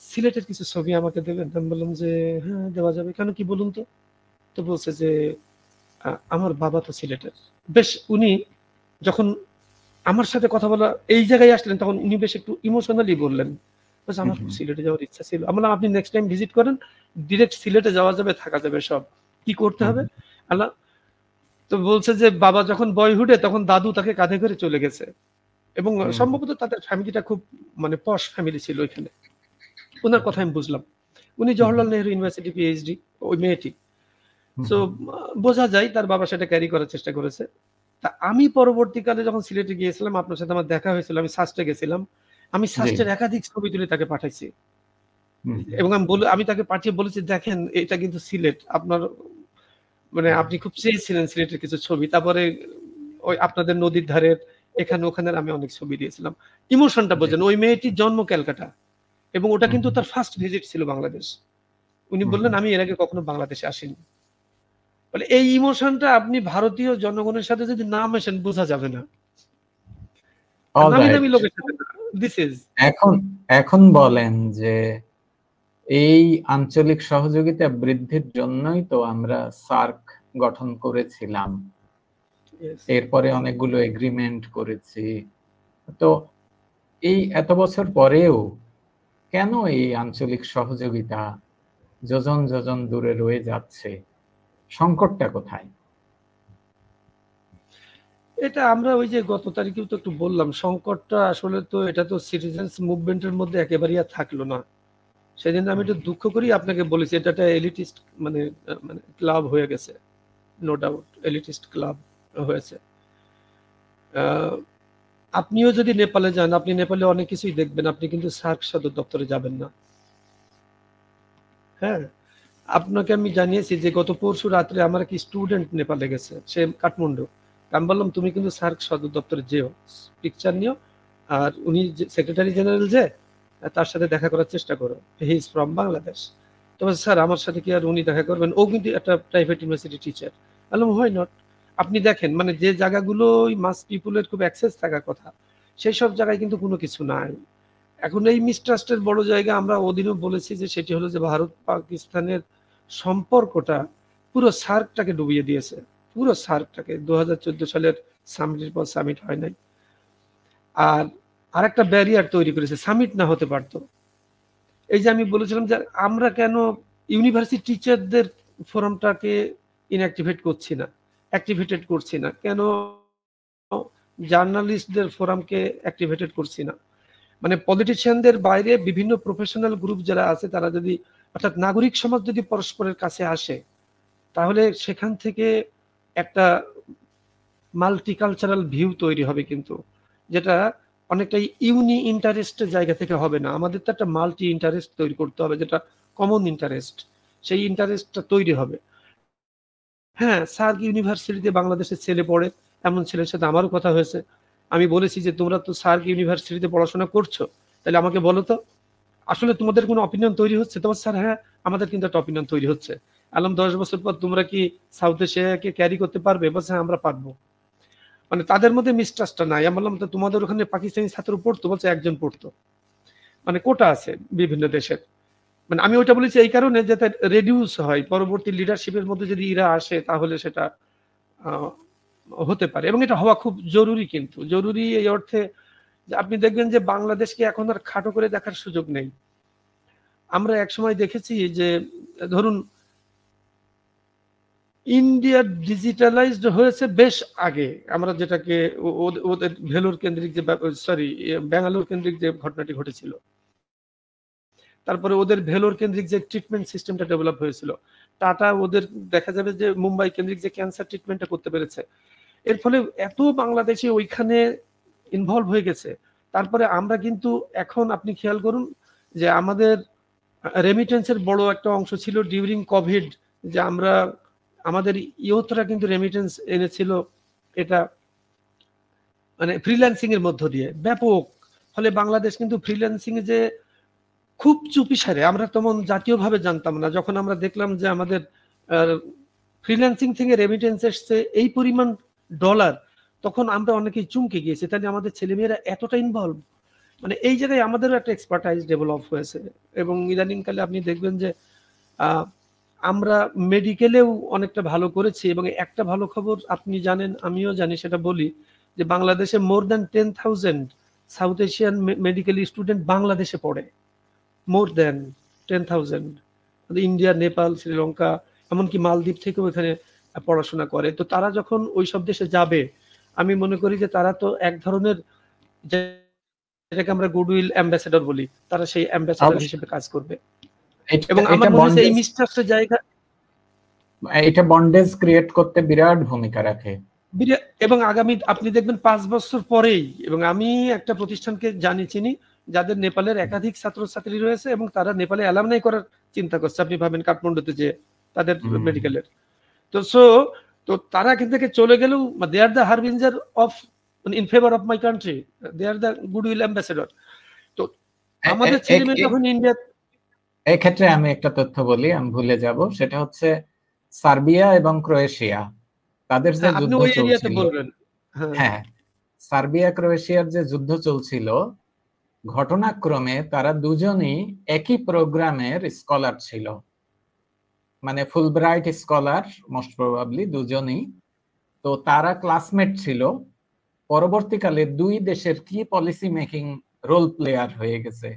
সিলেটের কিছু ছবি আমাকে দেবেন। আমি বললাম যে হ্যাঁ দেওয়া যাবে, কেন কি বলুন তো। তো বলছে যে আমার বাবা তো সিলেটের। বেশ, উনি যখন আমার সাথে কথা বলা এই জায়গায় আসলেন, তখন উনি বেশ একটু ইমোশনালি বললেন, আমার সিলেটে যাওয়ার ইচ্ছা ছিল। আমি বললাম আপনি নেক্সট টাইম ভিজিট করেন, ডিরেক্ট সিলেটে যাওয়া যাবে, থাকা যাবে, সব কি করতে হবে আল্লাহ। তো বলছে যে বাবা যখন বয়হুডে তখন দাদু তাকে কাঁধে করে চলে গেছে এবং সম্ভবত তাদের ফ্যামিলিটা খুব মানে পশ ফ্যামিলি ছিল ওইখানে। ওনার কথা আমি বুঝলাম, উনি জওহরলাল নেহরু ইউনিভার্সিটি পিএইচডি, ওই মেয়েটি। তো বোঝা যায় তার বাবা সেটা ক্যারি করার চেষ্টা করেছে। তা আমি পরবর্তীকালে যখন সিলেটে গিয়েছিলাম, আপনার সাথে আমার দেখা হয়েছিল, আমি সাস্টে গেছিলাম, আমি সাস্টের একাধিক ছবি তুলে তাকে পাঠাইছি এবং আমি তাকে পাঠিয়ে বলেছি দেখেন এটা কিন্তু সিলেট, আপনার মানে আপনি খুব চেয়েছিলেন সিলেটের কিছু ছবি, তারপরে ওই আপনাদের নদীর ধারের এখানে ওখানে আমি অনেক ছবি দিয়েছিলাম। ইমোশনটা বোঝেন, ওই মেয়েটির জন্ম ক্যালকাটা এবং ওটা কিন্তু তার ফার্স্ট ভিজিট ছিল বাংলাদেশ। উনি বললেন আমি এর আগে কখনো বাংলাদেশে আসিনি। বলে এই ইমোশনটা আপনি ভারতীয় জনগণের সাথে যদি না মেশেন বোঝা যাবে না। নামি লোকের সাথে দিস ইজ এখন বলেন যে এই আঞ্চলিক সহযোগিতা বৃদ্ধির জন্যই তো আমরা সার্ক গঠন করেছিলাম, এরপরে অনেকগুলো এগ্রিমেন্ট করেছি। তো এই এত বছর পরেও কেন এই আঞ্চলিক সহযোগিতা যোজন যোজন দূরে রয়ে যাচ্ছে? সংকটটা কোথায়? এটা আমরা ওই যে গত তারিখেও তো একটু বললাম, সংকটটা আসলে তো এটা তো সিটিজেন্স মুভমেন্টের মধ্যে একেবারেই আর থাকলো না। সেদিন আমি একটু দুঃখ করি আপনাকে বলেছি, এটা একটা এলিটিস্ট মানে ক্লাব হয়ে গেছে, নো ডাউট এলিটিস্ট ক্লাব হয়েছে। আপনিও যদি নেপালে যান, আপনি নেপালে অনেক কিছুই দেখবেন, আপনি কিন্তু সার্ক সদর দপ্তরে যাবেন না। হ্যাঁ, আপনাকে আমি জানিয়েছি যে গত পরশু রাত্রে আমার কি স্টুডেন্ট নেপালে গেছে, সে কাঠমান্ডু। আমি বললাম তুমি কিন্তু সার্ক সদর দপ্তরে যেও, পিকচার নিও, আর উনি সেক্রেটারি জেনারেল যে তার সাথে দেখা করার চেষ্টা করো, হি ইজ ফ্রম বাংলাদেশ। তবে স্যার আমার সাথে কি আর উনি দেখা করবেন, ও কিন্তু একটা প্রাইভেট ইউনিভার্সিটি টিচার। বললাম হয় নট। আপনি দেখেন মানে যে জায়গাগুলো মাস পিপুলের খুব অ্যাক্সেস থাকার কথা, সেই সব জায়গায় কিন্তু কোনো কিছু নাই। এখন এই মিসট্রাস্টের বড় জায়গা আমরা ওদিনও বলেছি যে সেটি হলো যে ভারত পাকিস্তানের সম্পর্কটা পুরো সার্কটাকে ডুবিয়ে দিয়েছে, পুরো সার্কটাকে। 2014 সালের সামিটের পর সামিট হয় নাই, আর আরেকটা ব্যারিয়ার তৈরি করেছে, সামিট না হতে পারতো। এই যে আমি বলেছিলাম যে আমরা কেন ইউনিভার্সিটি টিচারদের ফোরামটাকে ইনঅ্যাক্টিভেট করছি না, অ্যাক্টিভেটেড করছি না, কেন জার্নালিস্টদের ফোরামকে অ্যাক্টিভেটেড করছি না। মানে পলিটিশিয়ানদের বাইরে বিভিন্ন প্রফেশনাল গ্রুপ যারা আছে তারা যদি, অর্থাৎ নাগরিক সমাজ যদি পরস্পরের কাছে আসে, তাহলে সেখান থেকে একটা মাল্টিকালচারাল ভিউ তৈরি হবে, কিন্তু যেটা অনেকটা ইউনি ইন্টারেস্টের জায়গা থেকে হবে না। আমাদের তো একটা মাল্টি ইন্টারেস্ট তৈরি করতে হবে, যেটা কমন ইন্টারেস্ট, সেই ইন্টারেস্টটা তৈরি হবে। হ্যাঁ, সার্ক ইউনিভার্সিটিতে বাংলাদেশের ছেলে পড়ে, এমন ছেলের সাথে আমারও কথা হয়েছে। আমি বলেছি যে তোমরা তো সার্ক ইউনিভার্সিটিতে পড়াশোনা করছো, তাহলে আমাকে বলো তো আসলে তোমাদের কোনো অপিনিয়ন তৈরি হচ্ছে? তোমার স্যার, হ্যাঁ আমাদের কিন্তু একটা অপিনিয়ন তৈরি হচ্ছে। আলম 10 বছর পর তোমরা কি সাউথ এশিয়াকে ক্যারি করতে পারবে? বলছে হ্যাঁ আমরা পারবো। মানে তাদের মধ্যে মিসট্রাস্টটা নাই। আমি বললাম তো তোমাদের ওখানে পাকিস্তানি ছাত্র পড়তো? বলছে একজন পড়তো। মানে কোটা আছে বিভিন্ন দেশের। মানে আমি ওইটা বলেছি এই কারণে যাতে রেডিউস হয়, পরবর্তী লিডারশিপের মধ্যে যদি এরা আসে তাহলে সেটা হতে পারে, এবং এটা হওয়া খুব জরুরি। কিন্তু জরুরি এই অর্থে যে আপনি দেখবেন যে বাংলাদেশকে এখন আর খাটো করে দেখার সুযোগ নেই। আমরা একসময় দেখেছি যে ধরুন ইন্ডিয়া ডিজিটালাইজড হয়েছে বেশ আগে, আমরা যেটাকে ওদের ভেলোর কেন্দ্রিক যে ব্যাঙ্গালোর কেন্দ্রিক যে ঘটনাটি ঘটেছিল, তারপরে ওদের ভেলোর কেন্দ্রিক যে ট্রিটমেন্ট সিস্টেমটা ডেভেলপ হয়েছিল, টাটা ওদের দেখা যাবে যে মুম্বাই কেন্দ্রিক যে ক্যান্সার ট্রিটমেন্টটা করতে পেরেছে, এর ফলে এত বাংলাদেশি ওইখানে ইনভলভ হয়ে গেছে। তারপরে আমরা কিন্তু এখন আপনি খেয়াল করুন যে আমাদের রেমিটেন্সের বড় একটা অংশ ছিল ডিউরিং কোভিড, যে আমরা আমাদের ইয়ুথরা কিন্তু রেমিটেন্স এনেছিল, এটা মানে ফ্রিল্যান্সিং এর মধ্য দিয়ে ব্যাপক। ফলে বাংলাদেশ কিন্তু ফ্রিল্যান্সিং এ যে খুব চুপিসারে, আমরা তেমন জাতীয়ভাবে জানতাম না, যখন আমরা দেখলাম যে আমাদের ফ্রিল্যান্সিং থেকে রেমিটেন্স এসছে এই পরিমাণ ডলার, তখন আমরা অনেকেই চমকে গিয়েছি, তাহলে আমাদের ছেলেমেয়েরা এতটা ইনভলভ। মানে এই জায়গায় আমাদেরও একটা এক্সপার্টাইজ ডেভেলপ হয়েছে। এবং ইদানিংকালে আপনি দেখবেন যে আমরা মেডিকেলেও অনেকটা ভালো করেছি। এবং একটা ভালো খবর আপনি জানেন, আমিও জানি, সেটা বলি যে বাংলাদেশে more than 10,000 south Asian medical student বাংলাদেশে পড়ে। More than 10,000 India, Nepal, Sri Lanka, এমনকি মালদ্বীপ থেকেও এখানে পড়াশোনা করে। তো তারা যখন ওই সব দেশে যাবে, আমি মনে করি যে তারা তো এক ধরনের, যেটাকে আমরা গুডউইল অ্যাম্বাসেডর বলি, তারা সেই অ্যাম্বাসেডর হিসেবে কাজ করবে। এবং আমার মনে হয় এই মিস্ট্রাস্টের জায়গা, এটা বন্ডেজ ক্রিয়েট করতে বিরাট ভূমিকা রাখে। এবং আগামী আপনি দেখবেন 5 বছর পরেই, এবং আমি একটা প্রতিষ্ঠানকে জানি চিনি যাদের নেপালের একাধিক ছাত্রছাত্রী রয়েছে এবং তারা নেপালে অ্যালামনাই করার চিন্তা করছে। আপনি ভাবেন কাঠমান্ডুতে যে তাদের মেডিকেলের, তো তারা এখান থেকে চলে গেলেও they are the harbinger of in favour of my country, they are the goodwill ambassador. তো আমাদের ছেলেমেয়ে যখন ইন্ডিয়া, এই ক্ষেত্রে আমি একটা তথ্য বলি, আমি ভুলে যাব, সেটা হচ্ছে সার্বিয়া এবং ক্রোয়েশিয়া, তাদের যে যুদ্ধ চলছিল, হ্যাঁ সার্বিয়া ক্রোয়েশিয়ার যে যুদ্ধ চলছিল, ঘটনাক্রমে তারা দুজনই একই প্রোগ্রামের স্কলার ছিল, মানে ফুলব্রাইট স্কলার মোস্ট প্রবাবলি দুজনই। তো তারা ক্লাসমেট ছিল, পরবর্তীকালে দুই দেশের কি পলিসি মেকিং রোল প্লেয়ার হয়ে গেছে।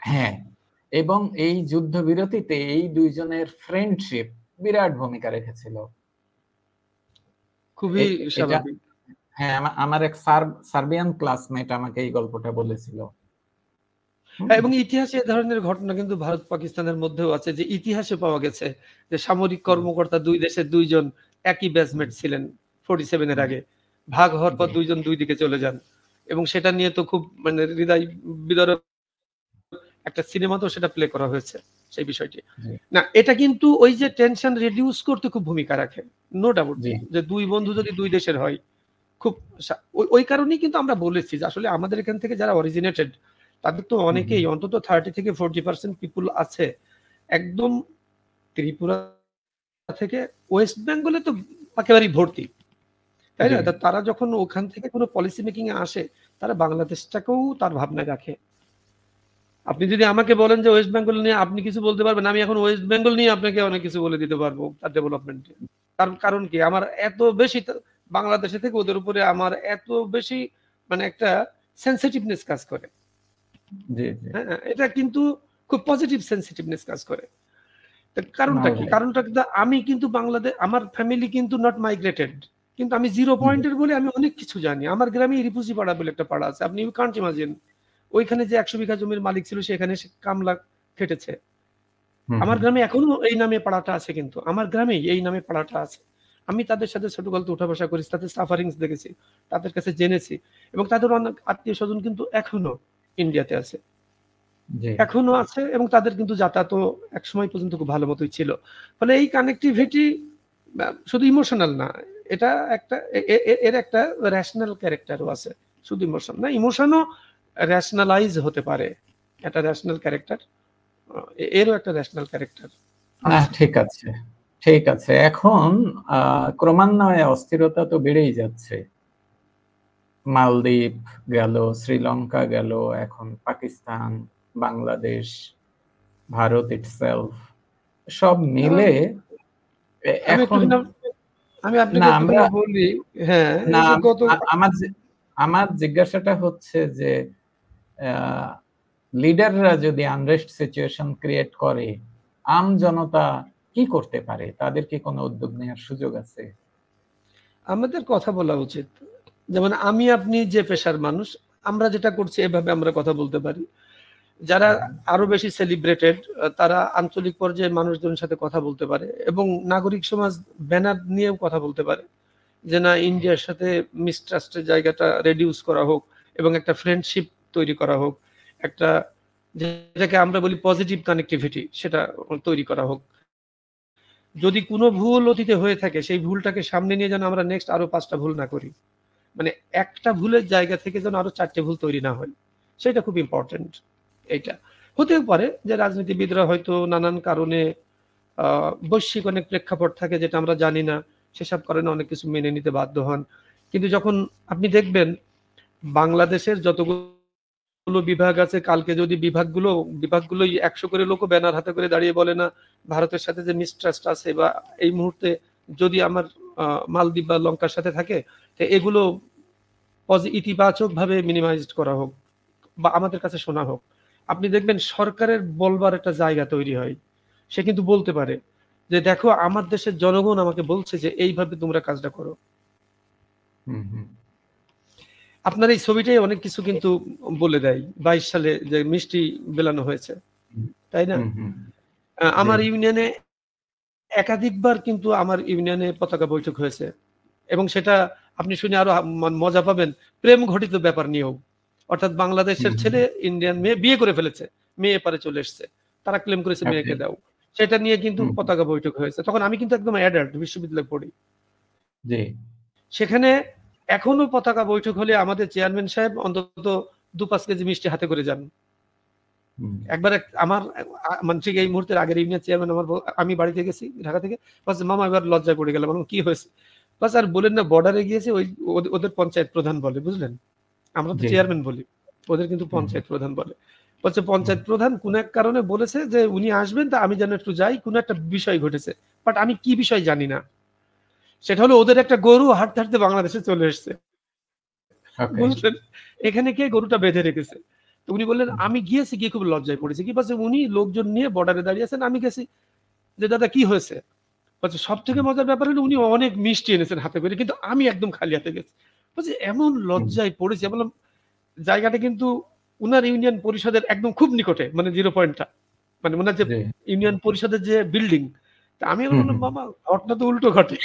হ্যাঁ, এবং এই যুদ্ধবিরতিতে এই দুইজনের ফ্রেন্ডশিপ বিরাট ভূমিকা রেখেছিল। খুবই স্বাভাবিক। হ্যাঁ, আমার এক সার্বিয়ান ক্লাসমেট আমাকে এই গল্পটা বলেছিল। এবং ইতিহাসে এই ধরনের ঘটনা কিন্তু ভারত পাকিস্তানের মধ্যেও আছে, যে ইতিহাসে পাওয়া গেছে যে সামরিক কর্মকর্তা দুই দেশের দুইজন একই ব্যাচমেট ছিলেন 47 এর আগে, ভাগ হওয়ার পর দুইজন দুই দিকে চলে যান। এবং সেটা নিয়ে তো খুব মানে হৃদয় বিদারক একটা সিনেমা তো সেটা প্লে করা হয়েছে সেই বিষয়টি। না, এটা কিন্তু ওই যে টেনশন রিডিউস করতে খুব ভূমিকা রাখে, নো ডাউট, যে দুই বন্ধু যদি দুই দেশের হয় খুব, ওই কারণেই কিন্তু আমরা বলেছি যে আসলে আমাদের এখান থেকে যারা অরিজিনেটেড তাদের তো অনেকেই, অন্তত 30 থেকে 40% পিপুল আছে একদম ত্রিপুরা থেকে ওয়েস্ট বেঙ্গলে তো একেবারেই ভর্তি, তাই না? তারা যখন ওখান থেকে কোনো পলিসি মেকিং এ আসে, তারা বাংলাদেশটাকেও তার ভাবনায় রাখে। আপনি যদি আমাকে বলেন যে ওয়েস্ট বেঙ্গল নিয়ে আপনি কিছু বলতে পারবেন, আমি এখন ওয়েস্ট বেঙ্গল নিয়ে আপনাকে অনেক কিছু বলে দিতে পারবো তার ডেভেলপমেন্টে। তার কারণ কি, আমার এত বেশি বাংলাদেশে থেকে ওদের উপরে আমার এত বেশি মানে একটা সেন্সিটিভনেস কাজ করে। হ্যাঁ, এটা কিন্তু খুব পজিটিভ সেন্সিটিভনেস কাজ করে। কারণটা কি? কারণটা কিন্তু আমি কিন্তু বাংলাদেশ, আমার ফ্যামিলি কিন্তু নট মাইগ্রেটেড, কিন্তু আমি 0 পয়েন্টের বলে আমি অনেক কিছু জানি। আমার গ্রামে রিফিউজি পাড়া বলে একটা পাড়া আছে, আপনি ইউ কান্ট ইমাজিন। ওইখানে যে 100 বিঘা জমির মালিক ছিল সেখানে সে কামলা খেটেছে। আমার গ্রামে এখনো এই নামে পাড়াটা আছে, কিন্তু আমার গ্রামেই এই নামে পাড়াটা আছে। আমি তাদের সাথে ছোটবেলাতে উঠা বসা করেছি, তাদের সাফারিংস দেখেছি, তাদের কাছে জেনেছি, এবং তাদের অনেক আত্মীয় স্বজন কিন্তু এখনো ইন্ডিয়াতে আছে, এখনো আছে, এবং তাদের কিন্তু যাতায়াতও এক সময় পর্যন্ত খুব ভালো মতোই ছিল। ফলে এই কানেক্টিভিটি শুধু ইমোশনাল না, এটা একটা এর একটা রেশনাল ক্যারেক্টারও আছে, শুধু ইমোশন না, ইমোশনও রেশনালাইজ হতে পারে। একটা রেশনাল ক্যারেক্টার, এরও একটা রেশনাল ক্যারেক্টার। ঠিক আছে, ঠিক আছে। এখন ক্রমান্বয়ে অস্থিরতা তো বেড়েই যাচ্ছে। মালদ্বীপ গেল, শ্রীলঙ্কা গেল, এখন পাকিস্তান, বাংলাদেশ, ভারত ইটসেলফ, সব মিলে এখন আমি আপনাকে বলি, হ্যাঁ, আমার জিজ্ঞাসাটা হচ্ছে যে লিডাররা যদি আনরেস্ট সিচুয়েশন ক্রিয়েট করে, আম জনতা কি করতে পারে? তাদের কি কোনো উদ্যোগ নেওয়ার সুযোগ আছে? আমাদের কথা বলা উচিত। যেমন আমি আপনি যে পেশার মানুষ, আমরা যেটা করছি এভাবে আমরা কথা বলতে পারি। যারা আরো বেশি সেলিব্রেটেড, তারা আঞ্চলিক পর্যায়ে মানুষজনের সাথে কথা বলতে পারে, এবং নাগরিক সমাজ ব্যানার নিয়েও কথা বলতে পারে যে না, ইন্ডিয়ার সাথে মিসট্রাস্টের জায়গাটা রেডিউস করা হোক, এবং একটা ফ্রেন্ডশিপ তৈরি করা হোক, একটা যেটাকে আমরা বলি পজিটিভ কানেক্টিভিটি, সেটা তৈরি করা হোক। যদি কোনো ভুল অতীতে হয়ে থাকে, সেই ভুলটাকে সামনে নিয়ে যেন আমরা নেক্সট আরো 5টা ভুল না করি, মানে একটা ভুলের জায়গা থেকে যেন আরো 4টে ভুল তৈরি না হয়, সেটা খুব ইম্পর্টেন্ট। এইটা হতেও পারে যে রাজনীতিবিদরা হয়তো নানান কারণে বৈশ্বিক অনেক প্রেক্ষাপট থাকে যেটা আমরা জানি না, সেসব কারণে অনেক কিছু মেনে নিতে বাধ্য হন। কিন্তু যখন আপনি দেখবেন বাংলাদেশের যতগুলো বিভাগ আছে, কালকে যদি বিভাগগুলো 100 করে লোক ব্যানার হাতে করে দাঁড়িয়ে বলে না ভারতের সাথে যে মিসট্রাস্ট আছে, বা এই মুহূর্তে যদি আমার মালদ্বীপ বা লঙ্কার সাথে থাকে, এগুলো ইতিবাচক ভাবে মিনিমাইজড করা হোক বা আমাদের কাছে শোনা হোক, আপনি দেখবেন সরকারের বলবার একটা জায়গা তৈরি হয়। সে কিন্তু বলতে পারে যে দেখো, আমার দেশের জনগণ আমাকে বলছে যে এইভাবে তোমরা কাজটা করো। আপনার এই ছবিটাই অনেক কিছু কিন্তু বলে দেয়। 22 সালে যে মিষ্টি বেলানো হয়েছে, তাই না? আমার ইউনিয়নে একাধিকবার কিন্তু আমার ইউনিয়নে পতাকা বৈঠক হয়েছে, এবং সেটা আপনি শুনে আরো মজা পাবেন, প্রেম ঘটিত ব্যাপার নিয়েও। অর্থাৎ বাংলাদেশের ছেলে ইন্ডিয়ান মেয়ে বিয়ে করে ফেলেছে, মেয়ে এপারে চলে এসছে, তারা ক্লেম করেছে মেয়েকে দাও, সেটা নিয়ে কিন্তু পতাকা বৈঠক হয়েছে। তখন আমি কিন্তু একদম অ্যাডাল্ট, বিশ্ববিদ্যালয়ে পড়ি। সেখানে এখনো পতাকা বৈঠক হলে আমাদের চেয়ারম্যান সাহেব অন্তত 2-5 কেজি মিষ্টি হাতে করে যান। একবার আমার মানে ঠিক এই মুহূর্তের আগের ইউনিয়ন চেয়ারম্যান আমি বাড়িতে গেছি ঢাকা থেকে, মামা এবার লজ্জায় পড়ে গেলাম, কি হয়েছে? বাস আর বলেন না, বর্ডারে গিয়েছে, ওদের পঞ্চায়েত প্রধান বলে, বুঝলেন? আমরা তো চেয়ারম্যান বলি, ওদের কিন্তু পঞ্চায়েত প্রধান বলে। বলছে পঞ্চায়েত প্রধান কোন এক কারণে বলেছে যে উনি আসবেন, তা আমি যেন একটু যাই, কোন একটা বিষয় ঘটেছে, বাট আমি কি বিষয় জানি না। সেটা হলো ওদের একটা গরু হাঁটতে হাঁটতে বাংলাদেশে চলে এসছে, বুঝলেন? এখানে কে গরুটা বেঁধে রেখেছে। তো উনি বললেন আমি গিয়েছি, গিয়ে খুব লজ্জায় পড়েছি। কি বলছে, উনি লোকজন নিয়ে বর্ডারে দাঁড়িয়ে আছেন, আমি গেছি, যে দাদা কি হয়েছে? বলছে সব থেকে মজার ব্যাপার হলো উনি অনেক মিষ্টি এনেছেন হাতে করে, কিন্তু আমি একদম খালি হাতে গেছি। বলছে এমন লজ্জায় পড়েছি। বললাম জায়গাটা কিন্তু উনার ইউনিয়ন পরিষদের একদম খুব নিকটে, মানে 0 পয়েন্টটা, মানে ওনার যে ইউনিয়ন পরিষদের যে বিল্ডিং। তা আমি বললাম মামা ঘটনা তো উল্টো ঘটে,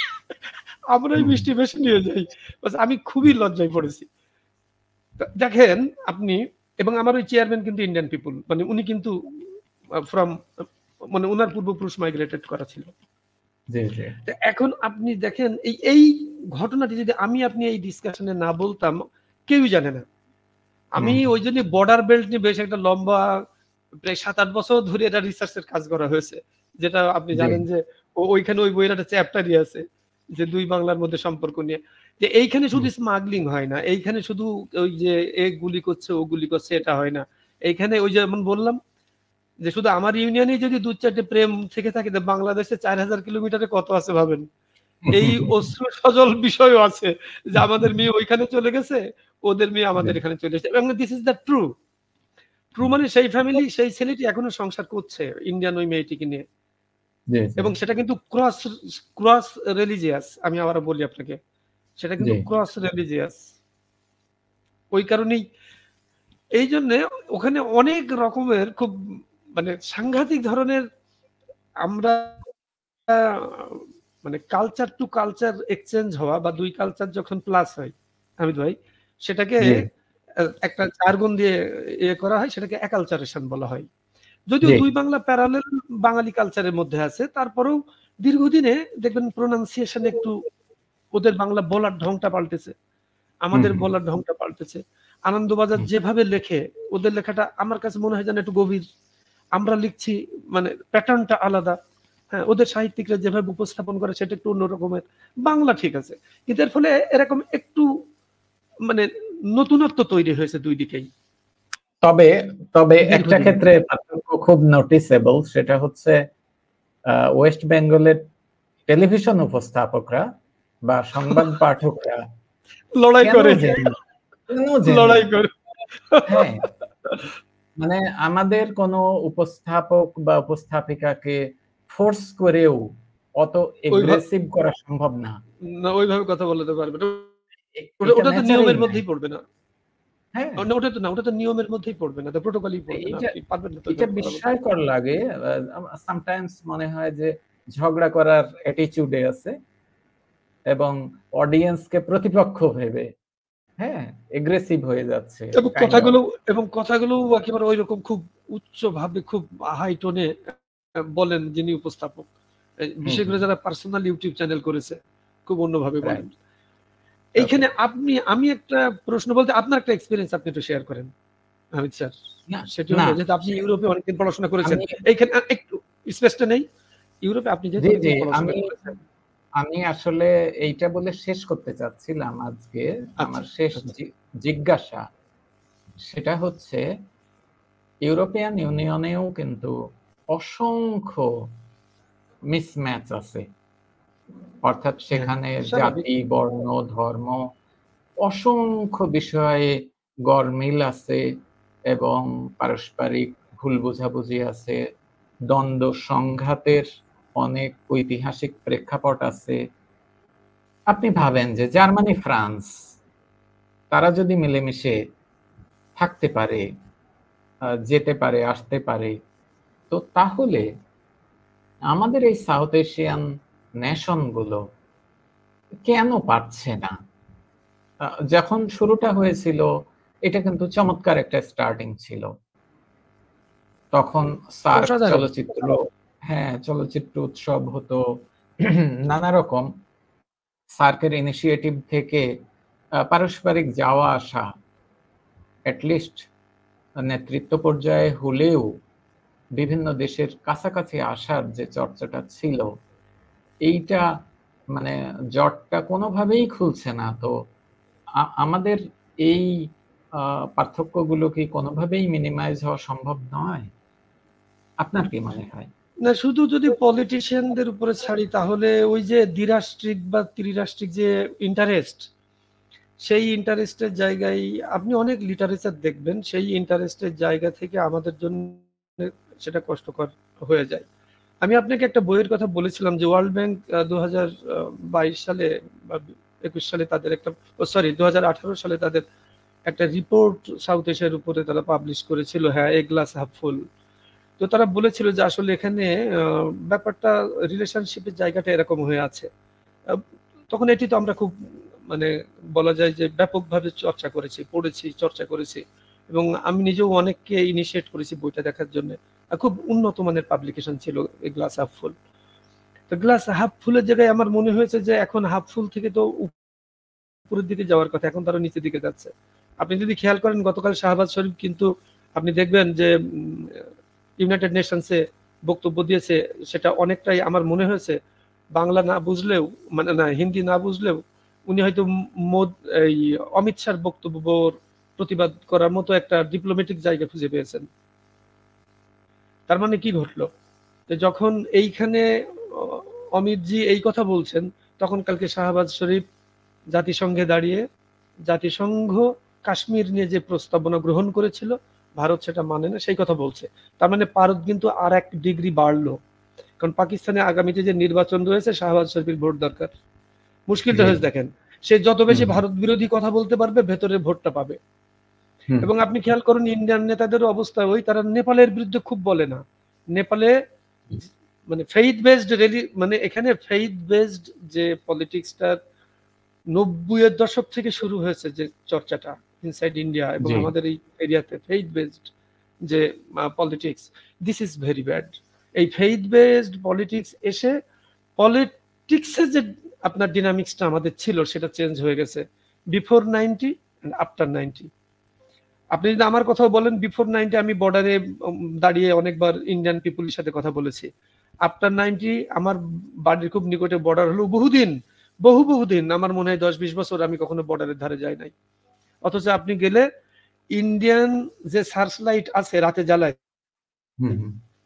আমরাই মিষ্টি বেশি নিয়ে যাই। আমি খুবই লজ্জায় পড়েছি। দেখেন আপনি, এবং আমার ওই চেয়ারম্যান কিন্তু ইন্ডিয়ান পিপুল, মানে উনি কিন্তু ফ্রম, মানে ওনার পূর্বপুরুষ মাইগ্রেটেড করা ছিল। এখন আপনি দেখেন এই ঘটনাটি যদি আমি আপনি এই ডিসকাশনে না বলতাম, কেউই জানে না। আমি ওই জন্য বর্ডার বেল্ট নিয়ে বেশ একটা লম্বা প্রায় 7-8 বছর ধরে এটা রিসার্চের কাজ করা হয়েছে, যেটা আপনি জানেন যে ওইখানে ওই বইয়ের একটা চ্যাপ্টারই আছে যে দুই বাংলার মধ্যে সম্পর্ক নিয়ে, যে এইখানে শুধু স্মাগলিং হয় না, এইখানে শুধু ওই যে এ গুলি করছে ও গুলি করছে এটা হয় না। এইখানে ওই যেমন বললাম যে শুধু আমার ইউনিয়নে যদি 2-4টে প্রেম থেকে থাকে, বাংলাদেশে 4000 কিলোমিটারে কত আছে ভাবেন। এই অশ্রু সজল বিষয়ও আছে যে আমাদের মেয়ে ওইখানে চলে গেছে, ওদের মেয়ে আমাদের এখানে চলে এসেছে, এবং দিস ইজ দ্য ট্রু। মানে সেই ফ্যামিলি, সেই ছেলেটি এখনো সংসার করছে ইন্ডিয়ান ওই মেয়েটিকে নিয়ে, এবং সেটা কিন্তু ক্রস রিলিজিয়াস। আমি আবার বলি আপনাকে, সেটা কিন্তু ক্রস রিলিজিয়াস। ওই কারণেই এই জন্য ওখানে অনেক রকমের খুব মানে সাংঘাতিক ধরনের আমরা মানে কালচার টু কালচার এক্সচেঞ্জ হওয়া বা দুই কালচার যখন প্লাস হয় হামিদ ভাই, সেটাকে একটা জার্গন দিয়ে করা হয়, সেটাকে অ্যাকালচারেশন বলা হয়। যদিও দুই বাংলা প্যারালেল বাঙালি কালচারের মধ্যে আছে, তারপরেও দীর্ঘদিনে দেখবেন প্রোনাউন্সিয়েশন একটু ওদের বাংলা বলার ঢংটা পাল্টেছে, আমাদের বলার ঢংটা পাল্টেছে। আনন্দবাজার যেভাবে লেখে, ওদের লেখাটা আমার কাছে মনে হয় যেন একটু গভীর, আমরা লিখছি মানে প্যাটার্নটা আলাদা। হ্যাঁ, ওদের সাহিত্যিকরা যেভাবে উপস্থাপন করে সেটা একটু অন্য রকমের। বাংলা ঠিক আছে, কিন্তু এর ফলে এরকম একটু মানে নতুনত্ব তৈরি হয়েছে দুই দিকেই। তবে তবে একটা ক্ষেত্রে পার্থক্য খুব নোটিসেবল, সেটা হচ্ছে ওয়েস্ট বেঙ্গলের টেলিভিশন উপস্থাপকরা বা সংবাদ পাঠকরা লড়াই করে। হ্যাঁ, মানে আমাদের কোনো উপস্থাপক বা উপস্থাপিকাকে ফোর্স করেও অত এগ্রেসিভ করা সম্ভব না, ওইভাবে কথা বলতে পারবে না, ওটা তো নিয়মের মধ্যেই পড়বে না। হ্যাঁ, ওটা তো নিয়মের মধ্যেই পড়বে না, তো প্রটোকলই পড়বে না, আপনি পারবেন না। এটা বিস্ময়কর লাগে। সামটাইমস মনে হয় যে ঝগড়া করার অ্যাটিটিউডে আছে এবং অডিয়েন্সকে প্রতিপক্ষ ভেবে হ্যাঁ এগ্রেসিভ হয়ে যাচ্ছে, এবং কথাগুলো একেবারে ওইরকম খুব উচ্চ ভাবে খুব হাই টোনে বলেন যিনি উপস্থাপক, বিশেষ করে যারা পার্সোনাল ইউটিউব চ্যানেল করেছে, খুব অন্যভাবে বলেন। এইখানে আমি একটা প্রশ্ন বলতে, আপনার একটা এক্সপেরিয়েন্স আপনি একটু শেয়ার করেন হামিদ স্যার। সেটা হলো যেহেতু আপনি ইউরোপে অনেকদিন পড়াশোনা করেছেন, এইখানে একটু স্পেসটা নেই, ইউরোপে আপনি যেহেতু পড়াশোনা করেছেন। আমি আসলে এইটা বলে শেষ করতে চাচ্ছিলাম আজকে আমার শেষ জিজ্ঞাসা, সেটা হচ্ছে ইউরোপিয়ান ইউনিয়নেও কিন্তু অসংখ্য মিসম্যাচ আছে, অর্থাৎ সেখানে জাতি, বর্ণ, ধর্ম অসংখ্য বিষয়ে গরমিল আছে এবং পারস্পরিক ভুল বোঝাবুঝি আছে, দ্বন্দ্ব সংঘাতের অনেক ঐতিহাসিক প্রেক্ষাপট আছে। আপনি ভাবেন যে জার্মানি, ফ্রান্স তারা যদি মিলেমিশে থাকতে পারে, যেতে পারে, আসতে পারে, তো তাহলে আমাদের এই সাউথ এশিয়ান নেশনগুলো কেন পারছে না? যখন শুরুটা হয়েছিল এটা কিন্তু চমৎকার একটা স্টার্টিং ছিল, তখন সার্ক চলচ্চিত্র, হ্যাঁ চলচ্চিত্র উৎসব হতো, নানা রকম সার্কের ইনিশিয়েটিভ থেকে পারস্পরিক যাওয়া আসা অ্যাটলিস্ট নেতৃত্ব পর্যায়ে হলেও বিভিন্ন দেশের কাছাকাছি আসার যে চর্চাটা ছিল, এইটা মানে জটটা কোনোভাবেই খুলছে না। তো আমাদের এই পার্থক্যগুলো কি কোনোভাবেই মিনিমাইজ হওয়া সম্ভব নয়? আপনার কি মনে হয়? না, শুধু যদি পলিটিশিয়ানদের উপরে ছাড়ি তাহলে ওই যে দ্বিরাষ্ট্রিক বা ত্রিরাষ্ট্রিক যে ইন্টারেস্ট, সেই ইন্টারেস্টের জায়গায় আপনি অনেক লিটারেচার দেখবেন, সেই ইন্টারেস্টের জায়গা থেকে আমাদের জন্য সেটা কষ্টকর হয়ে যায়। আমি আপনাকে একটা বইয়ের কথা বলেছিলাম যে ওয়ার্ল্ড ব্যাংক 2022 সালে বা 21 সালে তাদের একটা 2018 সালে তাদের একটা রিপোর্ট সাউথ এশিয়ার উপরে তারা পাবলিশ করেছিল, হ্যাঁ এ গ্লাস হাফ ফুল। তো তারা বলেছিল যে আসলে এখানে ব্যাপারটা রিলেশনশিপের জায়গাটা এরকম হয়ে আছে। তখন এটি তো আমরা খুব মানে বলা যায় যে ব্যাপকভাবে চর্চা করেছি, পড়েছি, চর্চা করেছি, এবং আমি নিজেও অনেককে ইনিশিয়েট করেছি বইটা দেখার জন্য। খুব উন্নত মানের পাবলিকেশন ছিল এই গ্লাস হাফ ফুল। তো গ্লাস হাফ ফুলের জায়গায় আমার মনে হয়েছে যে এখন হাফ ফুল থেকে তো উপরের দিকে যাওয়ার কথা, এখন তারা নিচের দিকে যাচ্ছে। আপনি যদি খেয়াল করেন গতকাল শাহবাজ শরীফ কিন্তু আপনি দেখবেন যে ইউনাইটেড নেশনসে বক্তব্য দিয়েছে, সেটা অনেকটাই আমার মনে হয়েছে বাংলা না বুঝলেও মানে না হিন্দি না বুঝলেও উনি হয়তো এই অমিত শাহর বক্তব্যর প্রতিবাদ করার মতো একটা ডিপ্লোম্যাটিক জায়গা খুঁজে পেয়েছেন। তার মানে কি ঘটলো, যখন এইখানে অমিতজি এই কথা বলছেন, তখন কালকে শাহবাজ শরীফ জাতিসংঘে দাঁড়িয়ে জাতিসংঘ কাশ্মীর নিয়ে যে প্রস্তাবনা গ্রহণ করেছিল ভারত সেটা মানে না, সেই কথা বলছে। তার মানে ভারত কিন্তু আর এক ডিগ্রি বাড়লো, কারণ পাকিস্তানে আগামীতে যে নির্বাচন রয়েছে শাহবাজ শরীফের ভোট দরকার। মুশকিলটা হয়েছে দেখেন, সে যত বেশি ভারত বিরোধী কথা বলতে পারবে ভেতরে ভোটটা পাবে। এবং আপনি খেয়াল করুন ইন্ডিয়ান নেতাদের অবস্থা ওই, তারা নেপালের বিরুদ্ধে খুব বলে না। নেপালে মানে ফেইথ বেসড মানে এখানে ফেইথ বেসড যে পলিটিক্সটা 90-এর দশক থেকে শুরু হয়েছে, যে চর্চাটা ইনসাইড ইন্ডিয়া এবং আমাদের এই এরিয়াতে ফেইথ বেসড যে politics, this is very bad. এই ফেইথ বেসড পলিটিক্স এসে পলিটিক্সের যে আপনার ডিনামিক্সটা আমাদের ছিল সেটা চেঞ্জ হয়ে গেছে বিফোর 90 এন্ড আফটার 90। আপনি যদি আমার কথাও বলেন, বিফোর 90 আমি বর্ডারে দাঁড়িয়ে অনেকবার ইন্ডিয়ান পিপুলের সাথে কথা বলেছি। আফটার 90 আমার বাড়ির খুব নিকটে বর্ডার হলো, বহুদিন, আমার মনে হয় 10-20 বছর আমি কখনো বর্ডারের ধারে যাই নাই। অথচ আপনি গেলে ইন্ডিয়ান যে সার্চ লাইট আছে রাতে জ্বালায়,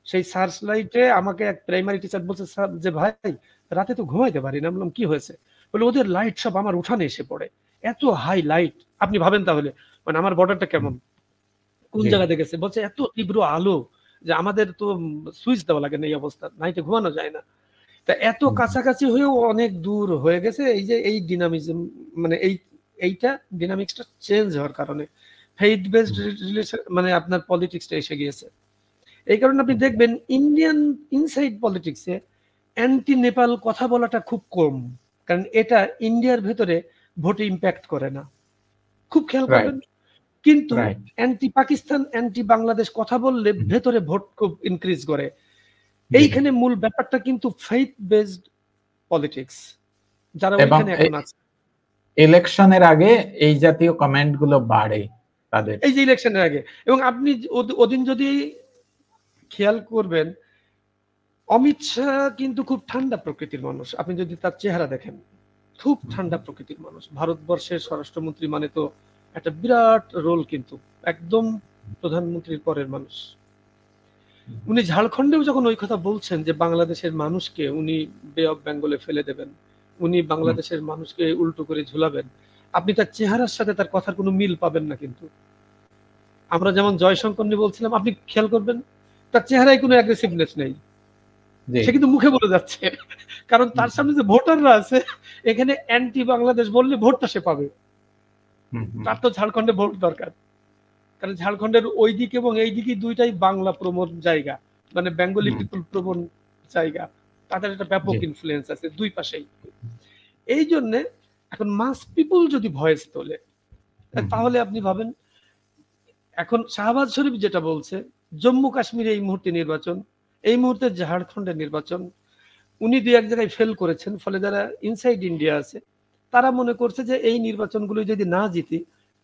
সেই সার্চ লাইটে আমাকে এক প্রাইমারি টিচার বলছে যে ভাই রাতে তো ঘুমাইতে পারি না। বললাম কি হয়েছে? বলে ওদের লাইট সব আমার উঠানে এসে পড়ে, এত হাই লাইট। আপনি ভাবেন তাহলে মানে আমার বর্ডারটা কেমন, কোন জায়গা দেখেছে? বলছে এত তীব্র আলো যে আমাদের তো সুইচ দেওয়া লাগে না, এই অবস্থা নাইটে ঘুমানো যায় না। তা এত কাছাকাছি হয়েও অনেক দূর হয়ে গেছে। এই যে এই ডিনামিজম মানে এইটা ডিনামিক্সটা চেঞ্জ হওয়ার কারণে ফেইথ বেসড রিলেশন মানে আপনার পলিটিক্সটা এসে গিয়েছে। এই কারণে আপনি দেখবেন ইন্ডিয়ান ইনসাইড পলিটিক্সে অ্যান্টি নেপাল কথা বলাটা খুব কম, কারণ এটা ইন্ডিয়ার ভেতরে ভোটে ইম্প্যাক্ট করে না, খুব খেয়াল করবেন। কিন্তু অ্যান্টি পাকিস্তান অ্যান্টি বাংলাদেশ কথা বললে ভেতরে ভোট খুব ইনক্রিজ করে। এইখানে মূল ব্যাপারটা কিন্তু ফেইথ বেসড পলিটিক্স যারা ওইখানে এখন আছে। ইলেকশনের আগে এই জাতীয় কমেন্ট গুলো বাড়ে তাদের, এই যে ইলেকশনের আগে। এবং আপনি ওদিন যদি খেয়াল করবেন, অমিত শাহ কিন্তু খুব ঠান্ডা প্রকৃতির মানুষ। আপনি যদি তার চেহারা দেখেন, খুব ঠান্ডা প্রকৃতির মানুষ। ভারতবর্ষের স্বরাষ্ট্রমন্ত্রী মানে তো একটা বিরাট রোল, কিন্তু একদম প্রধানমন্ত্রীর পরের মানুষ। উনি ঝাড়খণ্ডেও যখন ওই কথা বলছেন যে বাংলাদেশের মানুষকে উনি বে অফ বেঙ্গলে ফেলে দেবেন, উনি বাংলাদেশের মানুষকে উল্টো করে ঝুলাবেন, আপনি তার চেহারার সাথে তার কথার কোনো মিল পাবেন না। কিন্তু আমরা যেমন জয়শঙ্কর নিয়ে বলছিলাম, আপনি খেয়াল করবেন তার চেহারায় কোনো অ্যাগ্রেসিভনেস নেই, সে কিন্তু মুখে বলে যাচ্ছে, কারণ তার সামনে যে ভোটাররা আছে এখানে অ্যান্টি বাংলাদেশ বললে ভোটটা সে পাবে। তার তো ঝাড়খণ্ডে ভোট দরকার, কারণ ঝাড়খণ্ডের ওই দিক এবং এই দিকে দুইটাই বাংলা প্রবণ জায়গা, মানে বেঙ্গলি পিপল প্রবণ জায়গা, তাদের একটা ব্যাপক ইনফ্লুয়েন্স আছে দুই পাশেই। এই জন্য এখন মাস পিপল যদি ভয়েস তোলে, তাহলে আপনি ভাবেন এখন শাহবাজ শরীফ যেটা বলছে, জম্মু কাশ্মীরে এই মুহূর্তে নির্বাচন, এই মুহূর্তে ঝাড়খণ্ডের নির্বাচন, উনি দুই এক জায়গায় ফেল করেছেন, ফলে যারা ইনসাইড ইন্ডিয়া আছে তারা মনে করছে যে এই নির্বাচনগুলো যদি না জিতি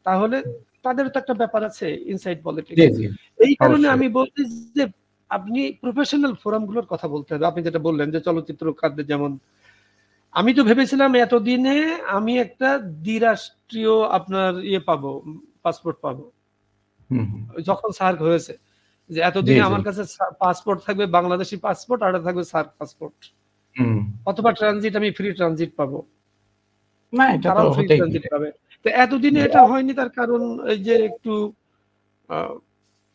তাহলে তাদের তো একটা ব্যাপার আছে ইনসাইড পলিটিক্স। এই কারণে আমি বলছি যে আপনি প্রফেশনাল ফোরামগুলোর কথা বলতে হবে। আপনি যেটা বললেন যে চলচ্চিত্র খাদ্যে, যেমন আমি তো ভেবেছিলাম এতদিনে আমি একটা দ্বিরাষ্ট্রীয় আপনার পাবো, পাসপোর্ট পাবো, যখন সার্ক হয়েছে যে এতদিনে আমার কাছে পাসপোর্ট থাকবে, বাংলাদেশি পাসপোর্ট, আর থাকবে সার্ক পাসপোর্ট, অথবা ট্রানজিট, আমি ফ্রি ট্রানজিট পাবো, না এটা তো ফ্রি ট্রানজিট পাবে। তো এতদিনে এটা হয়নি, তার কারণ এই যে একটু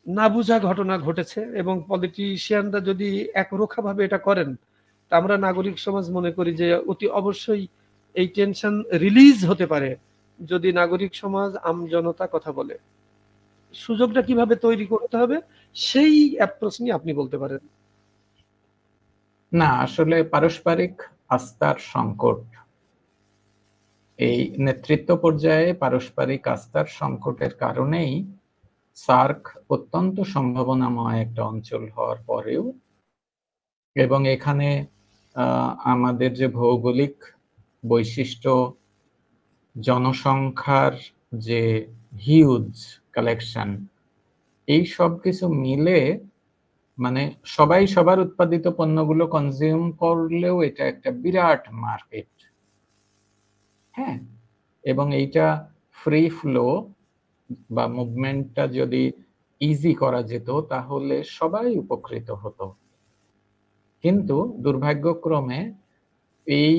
না বুঝা ঘটনা ঘটেছে, এবং পলিটিশিয়ানরা যদি একরোখা ভাবে এটা করেন, তা আমরা নাগরিক সমাজ মনে করি যে অতি অবশ্যই এই টেনশন রিলিজ হতে পারে যদি নাগরিক সমাজ আমজনতা কথা বলে। সুযোগটা কিভাবে তৈরি করতে হবে সেই অ্যাপ্রোচ নিয়ে আপনি বলতে পারেন। না, আসলে পারস্পরিক আস্থার সংকট, এই নেতৃত্ব পর্যায়ে পারস্পরিক আস্থার সংকটের কারণেই সার্ক অত্যন্ত সম্ভাবনাময় একটা অঞ্চল হওয়ার পরেও, এবং এখানে আমাদের যে ভৌগোলিক বৈশিষ্ট্য, জনসংখ্যার যে হিউজ কালেকশন, এই সব কিছু মিলে মানে সবাই সবার উৎপাদিত পণ্যগুলো কনজিউম করলেও এটা একটা বিরাট মার্কেট। হ্যাঁ, এবং এইটা ফ্রি ফ্লো বা মুভমেন্টটা যদি ইজি করা যেত তাহলে সবাই উপকৃত হতো। কিন্তু দুর্ভাগ্যক্রমে এই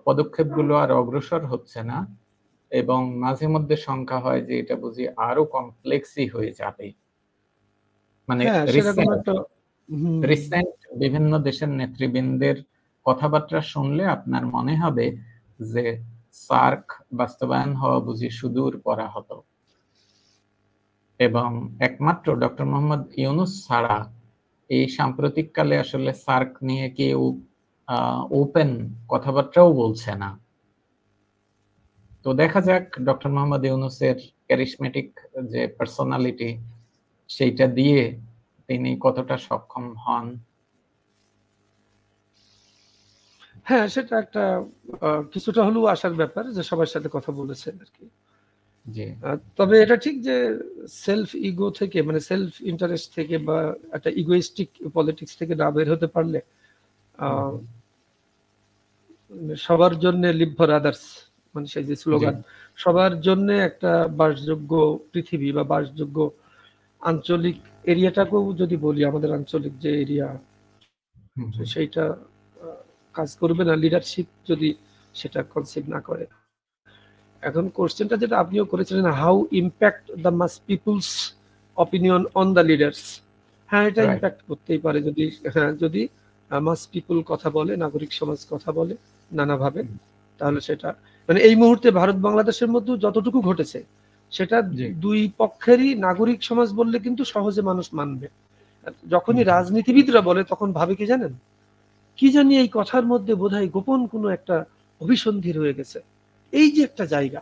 পদক্ষেপগুলো আর অগ্রসর হচ্ছে না, এবং মাঝে মধ্যে শঙ্কা হয় যে এটা বুঝি আরো কমপ্লেক্সই হয়ে যাবে। মানে রিসেন্ট বিভিন্ন দেশের নেতৃবৃন্দের কথাবার্তা শুনলে আপনার মনে হবে যে সার্ক বাস্তবায়ন হওয়া বুঝি সুদূর পরাহত, এবং একমাত্র ডক্টর মোহাম্মদ ইউনূস ছাড়া এই সাম্প্রতিককালে আসলে সার্ক নিয়ে কেউ ওপেন কথাবার্তাও বলছে না। তো দেখা যাক ডক্টর মোহাম্মদ ইউনূসের ক্যারিসমেটিক যে পার্সোনালিটি, সেইটা দিয়ে তিনি কতটা সক্ষম হন। হ্যাঁ, সেটা একটা কিছুটা হলেও আশার ব্যাপার যে সবার সাথে কথা বলেছেন আর কি। তবে এটা ঠিক যে সেলফ ইগো থেকে, মানে সেলফ ইন্টারেস্ট থেকে বা একটা ইগোইস্টিক পলিটিক্স থেকে না বের হতে পারলে সবার জন্য লিভ ফর আদার্স, মানে সেই যে স্লোগান, সবার জন্য একটা বাসযোগ্য পৃথিবী বা বাসযোগ্য আঞ্চলিক এরিয়াটাকেও যদি বলি, আমাদের আঞ্চলিক যে এরিয়া, সেইটা কাজ করবে না লিডারশিপ যদি সেটা কনসিভ না করে। এখন কোশ্চেনটা যেটা আপনিও করেছিলেন, how impact the mass people's opinion on the leaders. হ্যাঁ, এটা ইম্প্যাক্ট করতেই পারে যদি মাস পিপল কথা বলে, নাগরিক সমাজ কথা বলে নানাভাবে, তাহলে সেটা মানে এই মুহূর্তে ভারত বাংলাদেশের মধ্যে যতটুকু ঘটেছে সেটা দুই পক্ষেরই নাগরিক সমাজ বললে কিন্তু সহজে মানুষ মানবে। যখনই রাজনীতিবিদরা বলে তখন ভাবে কি জানেন, কি জানি এই কথার মধ্যে বোধহয় গোপন কোনো একটা অভিসন্ধি রয়ে গেছে, এই যে একটা জায়গা।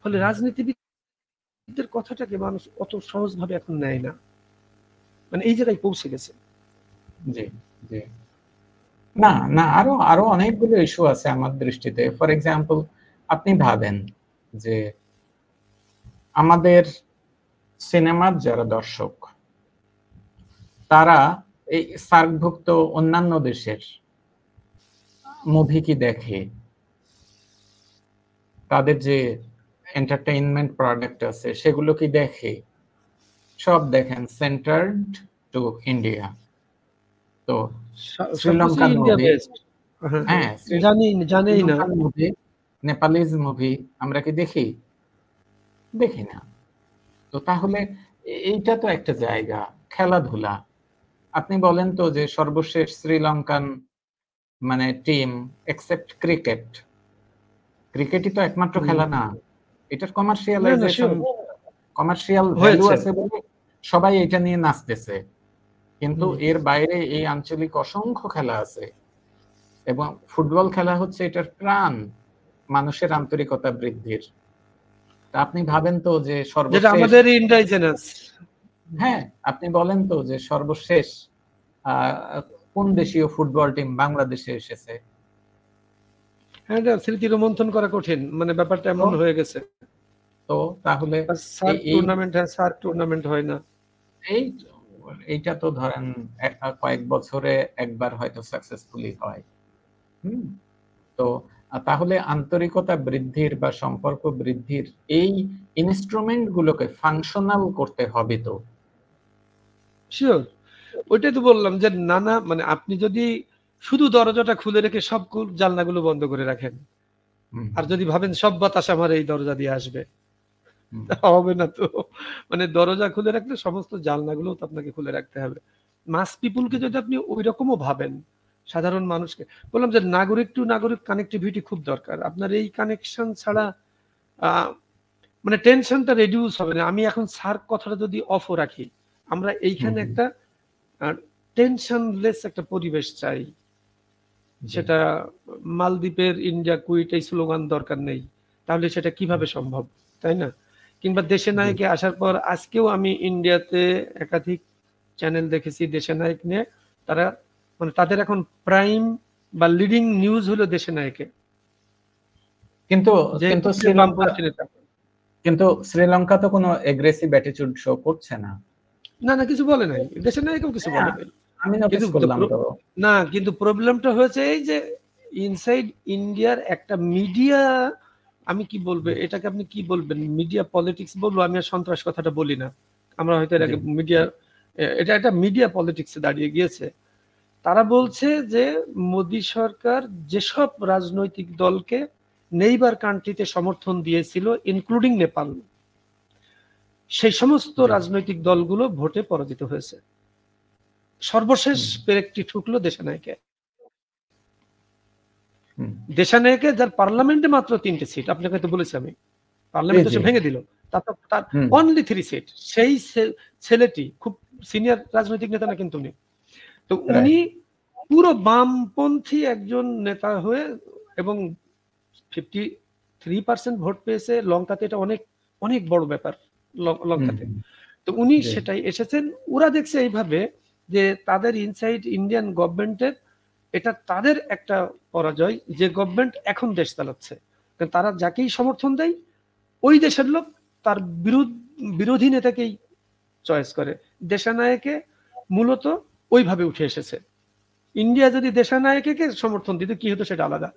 ফলে রাজনীতিবিদদের কথাটাকে মানুষ অত সহজভাবে এখন নেয় না, মানে এই জায়গায় পৌঁছে গেছে। জি জি, না না, আরো অনেকগুলো ইস্যু আছে আমার দৃষ্টিতে। ফর এক্সাম্পল, আপনি ভাবেন যে আমাদের সিনেমার যারা দর্শক, তারা এই সার্কভুক্ত অন্যান্য দেশের মুভি কি দেখে? তাদের যে এন্টারটেইনমেন্ট প্রোডাক্ট আছে সেগুলো কি দেখে? সব দেখেন সেন্টার্ড টু ইন্ডিয়া। তো শ্রীলঙ্কান মুভি, হ্যাঁ জানি না, মুভি, নেপালিজ মুভি আমরা কি দেখি? দেখি না। তো তাহলে এইটা তো একটা জায়গা। খেলাধুলা, আপনি বলেন তো যে সর্বশেষ শ্রীলঙ্কান মানে টিম এক্সেপ্ট ক্রিকেটই তো একমাত্র খেলা না, এটার কমার্শিয়ালাইজেশন, কমার্শিয়াল ভ্যালু আছে বলে সবাই এটা নিয়ে নাচতেছে, কিন্তু এর বাইরে এই আঞ্চলিক অসংখ্য খেলা আছে, এবং ফুটবল খেলা হচ্ছে এটার প্রাণ, মানুষের আন্তরিকতা বৃদ্ধির। আপনি ভাবেন তো যে সর্বশেষ আমাদের ইন্ডিজেনাস, হ্যাঁ আপনি বলেন তো যে সর্বশেষ কোন দেশীয় ফুটবল টিম বাংলাদেশে এসেছে? হ্যাঁ, স্মৃতি রোমন্থন করা কঠিন, মানে ব্যাপারটা এমন হয়ে গেছে। তো তাহলে সার্ক টুর্নামেন্ট হয় না, এইটা তো ধরেন কয়েক বছরে একবার হয়তো সাকসেসফুলি হয়। তো তাহলে আন্তরিকতা বৃদ্ধির বা সম্পর্ক বৃদ্ধির এই ইনস্ট্রুমেন্ট গুলোকে ফাংশনাল করতে হবে। তো শিওর, ওইটাই তো বললাম যে নানা, মানে আপনি যদি শুধু দরজাটা খুলে রেখে সব জানলাগুলো বন্ধ করে রাখেন, আর যদি ভাবেন সব বাতাস আমার এই দরজা দিয়ে আসবে, হবে না তো। মানে দরজা খুলে রাখলে সমস্ত জানলাগুলো তো আপনাকে খুলে রাখতে হবে। মাস পিপুলকে যদি আপনি ওই রকমও ভাবেন, সাধারণ মানুষকে বললাম যে নাগরিক টু নাগরিক কানেক্টিভিটি খুব দরকার। আপনার এই কানেকশন ছাড়া মানে টেনশনটা রেডিউস হবে না। আমি এখন সার্ক কথাটা যদি অফ রাখি, আমরা এইখানে একটা টেনশনলেস একটা পরিবেশ চাই। সেটা মালদ্বীপের ইন্ডিয়া কুইট এই স্লোগান দরকার নেই, তাহলে সেটা কিভাবে সম্ভব, তাই না? কিংবা দেশে নায়কে আসার পর আজকেও আমি ইন্ডিয়াতে একাধিক চ্যানেল দেখেছি দেশে নায়ক নিয়ে, তারা মানে তাদের এখন প্রাইম বা লিডিং নিউজ হলো দেশে নায়কে। কিন্তু শ্রীলঙ্কা তো কোনো এগ্রেসিভ অ্যাটিটিউড শো করছে না। না কিছু বলে নাই, দেশে নায়কেও কিছু বলে নাই। আমি নোটিস করলাম তো। না, কিন্তু প্রবলেমটা হয়েছে এই যে ইনসাইড ইন্ডিয়ার একটা মিডিয়া, আমি কি বলবো এটাকে, আপনি কি বলবেন, মিডিয়া পলিটিক্স বলবো, আমি আর সন্ত্রাস কথাটা বলি না, আমরা হয়তো এর আগে মিডিয়া, এটা একটা মিডিয়া পলিটিক্সে দাঁড়িয়ে গিয়েছে। তারা বলছে যে মোদী সরকার যেসব রাজনৈতিক দলকে নেইবার কান্ট্রিতে সমর্থন দিয়েছিল ইনক্লুডিং নেপাল, সেই সমস্ত রাজনৈতিক দলগুলো ভোটে পরাজিত হয়েছে। সর্বশেষ পেরেকটি ঠুকলো দেশে নায়কে। দেশানায়কে যার পার্লামেন্টে মাত্র 3টে সিট, আপনাকে তো বলেছি আমি, পার্লামেন্ট সে ভেঙে দিল, তার অনলি 3 সিট। সেই ছেলেটি খুব সিনিয়র রাজনৈতিক নেতা না কিন্তু উনি, তো উনি পুরো বামপন্থী একজন নেতা হয়ে এবং 53% ভোট পেয়েছে লঙ্কাতে। এটা অনেক অনেক বড় ব্যাপার লঙ্কাতে। তো উনি সেটাই এসেছেন। ওরা দেখছে এইভাবে যে তাদের ইনসাইড ইন্ডিয়ান গভর্নমেন্টের এটা তাদের একটা পরাজয়, যে গভর্নমেন্ট এখন দেশ চালাচ্ছে, কারণ তারা যাকেই সমর্থন দেয় ওই দেশের লোক তার বিরোধী নেতাকেই চয়েস করে। দেশানায়কে মূলত ওইভাবে উঠে এসেছে। ইন্ডিয়া যদি দেশানায়কে সমর্থন দিত কি হতো সেটা আলাদা।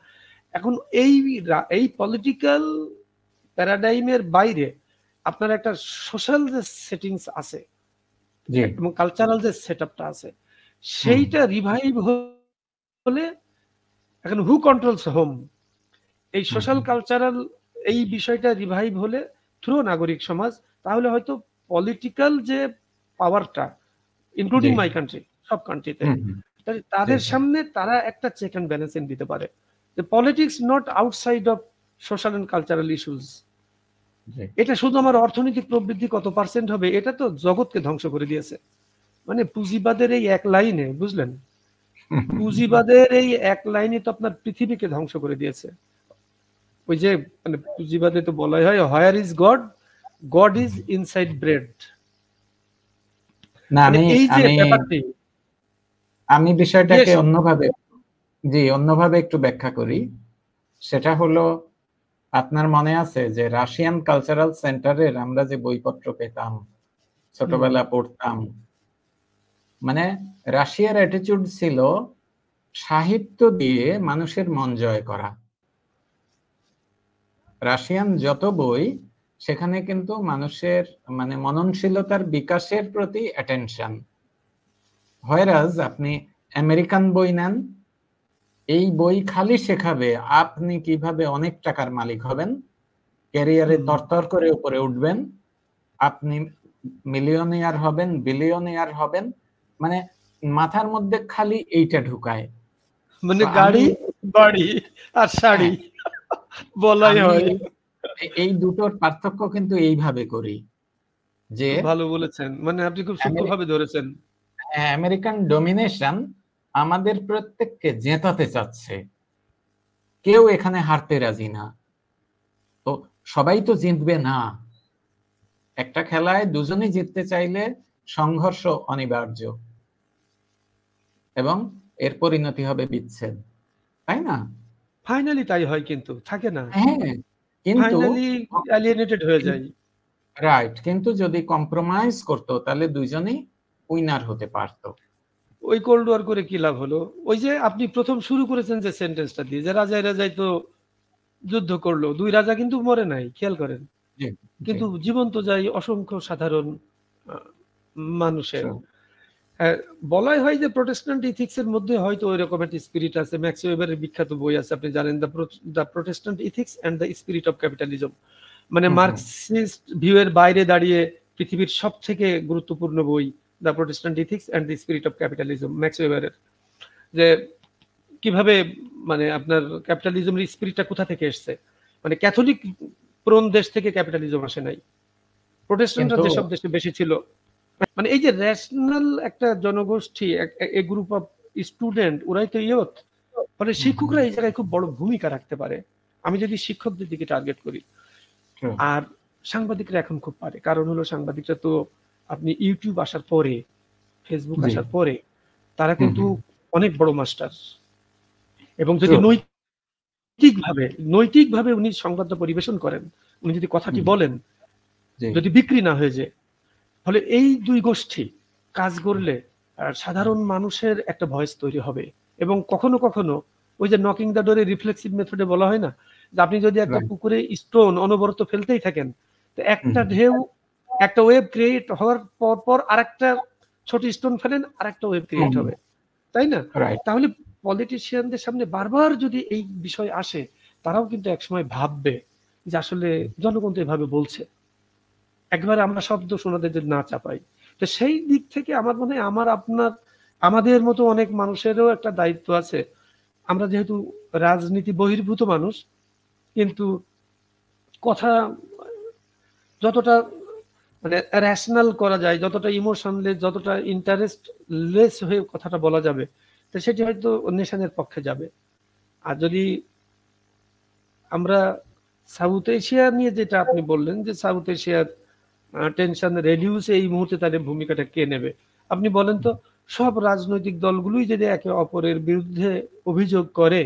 এখন এই পলিটিক্যাল প্যারাডাইমের বাইরে আপনার একটা সোশ্যাল যে সেটিংস আছে এবং কালচারাল যে সেটআপটা আছে সেইটা রিভাইভ হলে, এখন হু কন্ট্রোলস হোম, এই সোশ্যাল কালচারাল এই বিষয়টা রিভাইভ হলে থ্রু নাগরিক সমাজ, তাহলে হয়তো পলিটিক্যাল যে পাওয়ারটা ইনক্লুডিং মাই কান্ট্রি, সব কান্ট্রিতে তাদের সামনে তারা একটা চেক অ্যান্ড ব্যালেন্স দিতে পারে যে politics not outside of social and cultural issues. এটা শুধু আমার অর্থনৈতিক প্রবৃদ্ধি কত পার্সেন্ট হবে এটা তো জগৎকে ধ্বংস করে দিয়েছে। মানে পুঁজিবাদের এই এক লাইনে, বুঝলেন, পুঁজিবাদের এই এক লাইনে তো আপনার পৃথিবীকে ধ্বংস করে দিয়েছে। ওই যে মানে পুঁজিবাদে তো বলাই হয় where is god, god is inside bread. না আমি বিষয়টাকে অন্যভাবে একটু ব্যাখ্যা করি। সেটা হলো, আপনার মনে আছে যে রাশিয়ান কালচারাল সেন্টারের আমরা যে বইপত্র পেতাম, ছোটবেলা পড়তাম, মানে রাশিয়ার অ্যাটিটিউড ছিল সাহিত্য দিয়ে মানুষের মন জয় করা। রাশিয়ান যত বই সেখানে কিন্তু মানুষের মানে মননশীলতার বিকাশের প্রতি অ্যাটেনশন। হোয়ারাজ আপনি আমেরিকান বই নেন, এই বই খালি শেখাবে আপনি কিভাবে অনেক টাকার মালিক হবেন, ক্যারিয়ারে তরতর করে উপরে উঠবেন, আপনি মিলিয়নিয়ার হবেন, বিলিয়নিয়ার হবেন, মানে মাথার মধ্যে খালি এইটা ঢুকায়, মানে গাড়ি বাড়ি আর শাড়ি বলাই হয়। এই দুটোর পার্থক্য কিন্তু এইভাবে করি যে, ভালো বলেছেন, মানে আপনি খুব সূক্ষ্মভাবে ধরেছেন। আমেরিকান ডমিনেশন আমাদের প্রত্যেককে জেতাতে চাচ্ছে, কেউ এখানে হারতে রাজি না। তো সবাই তো জিতবে না, একটা খেলায় দুজনেই জিততে চাইলে সংঘর্ষ অনিবার্য এবং এর পরিণতি হবে বিচ্ছেদ, তাই না? ফাইনালি তাই হয়, কিন্তু থাকে না। হ্যাঁ, কিন্তু ফাইনালি অ্যালিয়েনেটেড হয়ে যায়। রাইট, কিন্তু যদি কম্প্রোমাইজ করতো তাহলে দুইজনেই উইনার হতে পারতো। ওই কোল্ড ওয়ার করে কি লাভ হলো? ওই যে আপনি প্রথম শুরু করেছেন যে সেন্টেন্সটা দিয়ে, যে রাজাই তো যুদ্ধ করলো, 2 রাজা কিন্তু মরে নাই, খেয়াল করেন, কিন্তু জীবন্ত যায় অসংখ্য সাধারণ মানুষের। বলাই হয় যে প্রোটেস্ট্যান্ট ইথিক্স এর মধ্যে হয়তো ওই রকম একটা স্পিরিট আছে। ম্যাক্স ওয়েবারের বিখ্যাত বই আছে, আপনি জানেন, the Protestant ethics and the spirit of capitalism. মানে মার্কসিস্ট ভিউ এর বাইরে দাঁড়িয়ে পৃথিবীর সবথেকে গুরুত্বপূর্ণ বই the Protestant ethics and the spirit of capitalism, Max ওয়েবারের। যে কিভাবে মানে আপনার ক্যাপিটালিজমের স্পিরিটটা কোথা থেকে এসছে, মানে ক্যাথলিক প্রোন দেশ থেকে ক্যাপিটালিজম আসে নাই, প্রোটেস্ট্যান্টরা যেসব দেশে বেশি ছিল। মানে এই যে রেশনাল একটা জনগোষ্ঠী, এ গ্রুপ অফ স্টুডেন্ট, ওরাই তো ইয়ত, ফলে শিক্ষকরা এই জায়গায় খুব বড় ভূমিকা রাখতে পারে আমি যদি শিক্ষকদের দিকে টার্গেট করি। আর সাংবাদিকরা এখন খুব পারে, কারণ হলো সাংবাদিকরা তো আপনি ইউটিউব আসার পরে, ফেসবুক আসার পরে তারা কিন্তু অনেক বড় মাস্টার, এবং যদি নৈতিকভাবে উনি সংবাদটা পরিবেশন করেন, উনি যদি কথাটি বলেন, যদি বিক্রি না হয়ে যায়, ফলে এই 2 গোষ্ঠী কাজ করলে সাধারণ মানুষের একটা ভয়েস তৈরি হবে। এবং কখনো কখনো ওই যে নকিং দ্য ডোরে রিফ্লেক্সিভ মেথডে বলা হয় না, যে আপনি যদি একটা পুকুরে স্টোন অনবরত ফেলতেই থাকেন, তো একটা ঢেউ, একটা ওয়েভ ক্রিয়েট হওয়ার পর আরেকটা ছোট স্টোন ফেলেন, আরেকটা ওয়েভ ক্রিয়েট হবে, তাই না? তাহলে পলিটিশিয়ানদের সামনে বারবার যদি এই বিষয় আসে, তারাও কিন্তু একসময় ভাববে যে আসলে জনগণ তো এভাবে বলছে, একবারে আমরা শব্দ শোনাতে যদি না চাপাই। তো সেই দিক থেকে আমার মনে হয় আমাদের মতো অনেক মানুষেরও একটা দায়িত্ব আছে। আমরা যেহেতু রাজনীতি বহির্ভূত মানুষ, কিন্তু কথা যতটা মানে রেশনাল করা যায়, যতটা ইমোশনলেস, যতটা ইন্টারেস্টলেস হয়ে কথাটা বলা যাবে, তো সেটি হয়তো নেশনের পক্ষে যাবে। আর যদি আমরা সাউথ এশিয়া নিয়ে যেটা আপনি বললেন যে সাউথ এশিয়ার টেনশন রেডিউসে এই মুহূর্তে তাদের ভূমিকাটা কে নেবে, আপনি বলেন তো সব রাজনৈতিক দলগুলোই যদি একে অপরের বিরুদ্ধে অভিযোগ করে,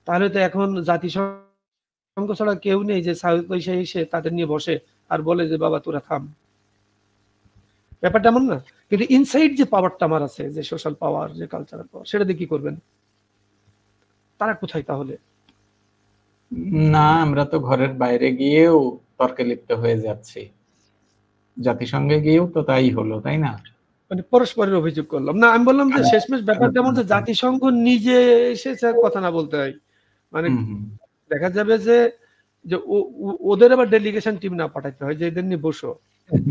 তাহলে তো এখন জাতিসংঘ ছাড়া কেউ নেই যে সাউথ এশিয়া এসে তাদের নিয়ে বসে আর বলে যে বাবা তোরা থাম। ব্যাপারটা এমন না। কিন্তু ইনসাইড যে পাওয়ারটা আমার আছে, যে সোশ্যাল পাওয়ার, যে কালচারাল পাওয়ার, সেটা দিয়ে কি করবেন? তারা কোথায় তাহলে? না, আমরা তো ঘরের বাইরে গিয়েও তর্কে লিপ্ত হয়ে যাচ্ছি, জাতিসংঘে গিয়েও তো তাই হলো, তাই না? মানে পরস্পরের অভিযোগ করলাম না, আমি বললাম যে শেষমেশ ব্যাপারটা এমন যে জাতিসংঘ নিজে এসে কথা না বলতে হয়, মানে দেখা যাবে যে ওদের আবার ডেলিগেশন টিম না পাঠাতে হয়, যে এদের নিয়ে বসো,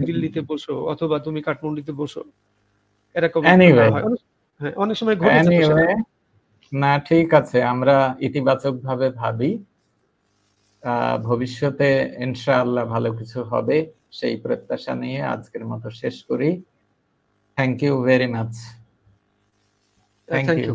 দিল্লিতে বসো অথবা তুমি কাঠমান্ডুতে বসো, এরকম অনেক সময় ঘটেছে। না, ঠিক আছে, আমরা ইতিবাচক ভাবে ভাবি, ভবিষ্যতে ইনশাআল্লাহ ভালো কিছু হবে সেই প্রত্যাশা নিয়ে আজকের মতো শেষ করি। Thank you very much. Thank you.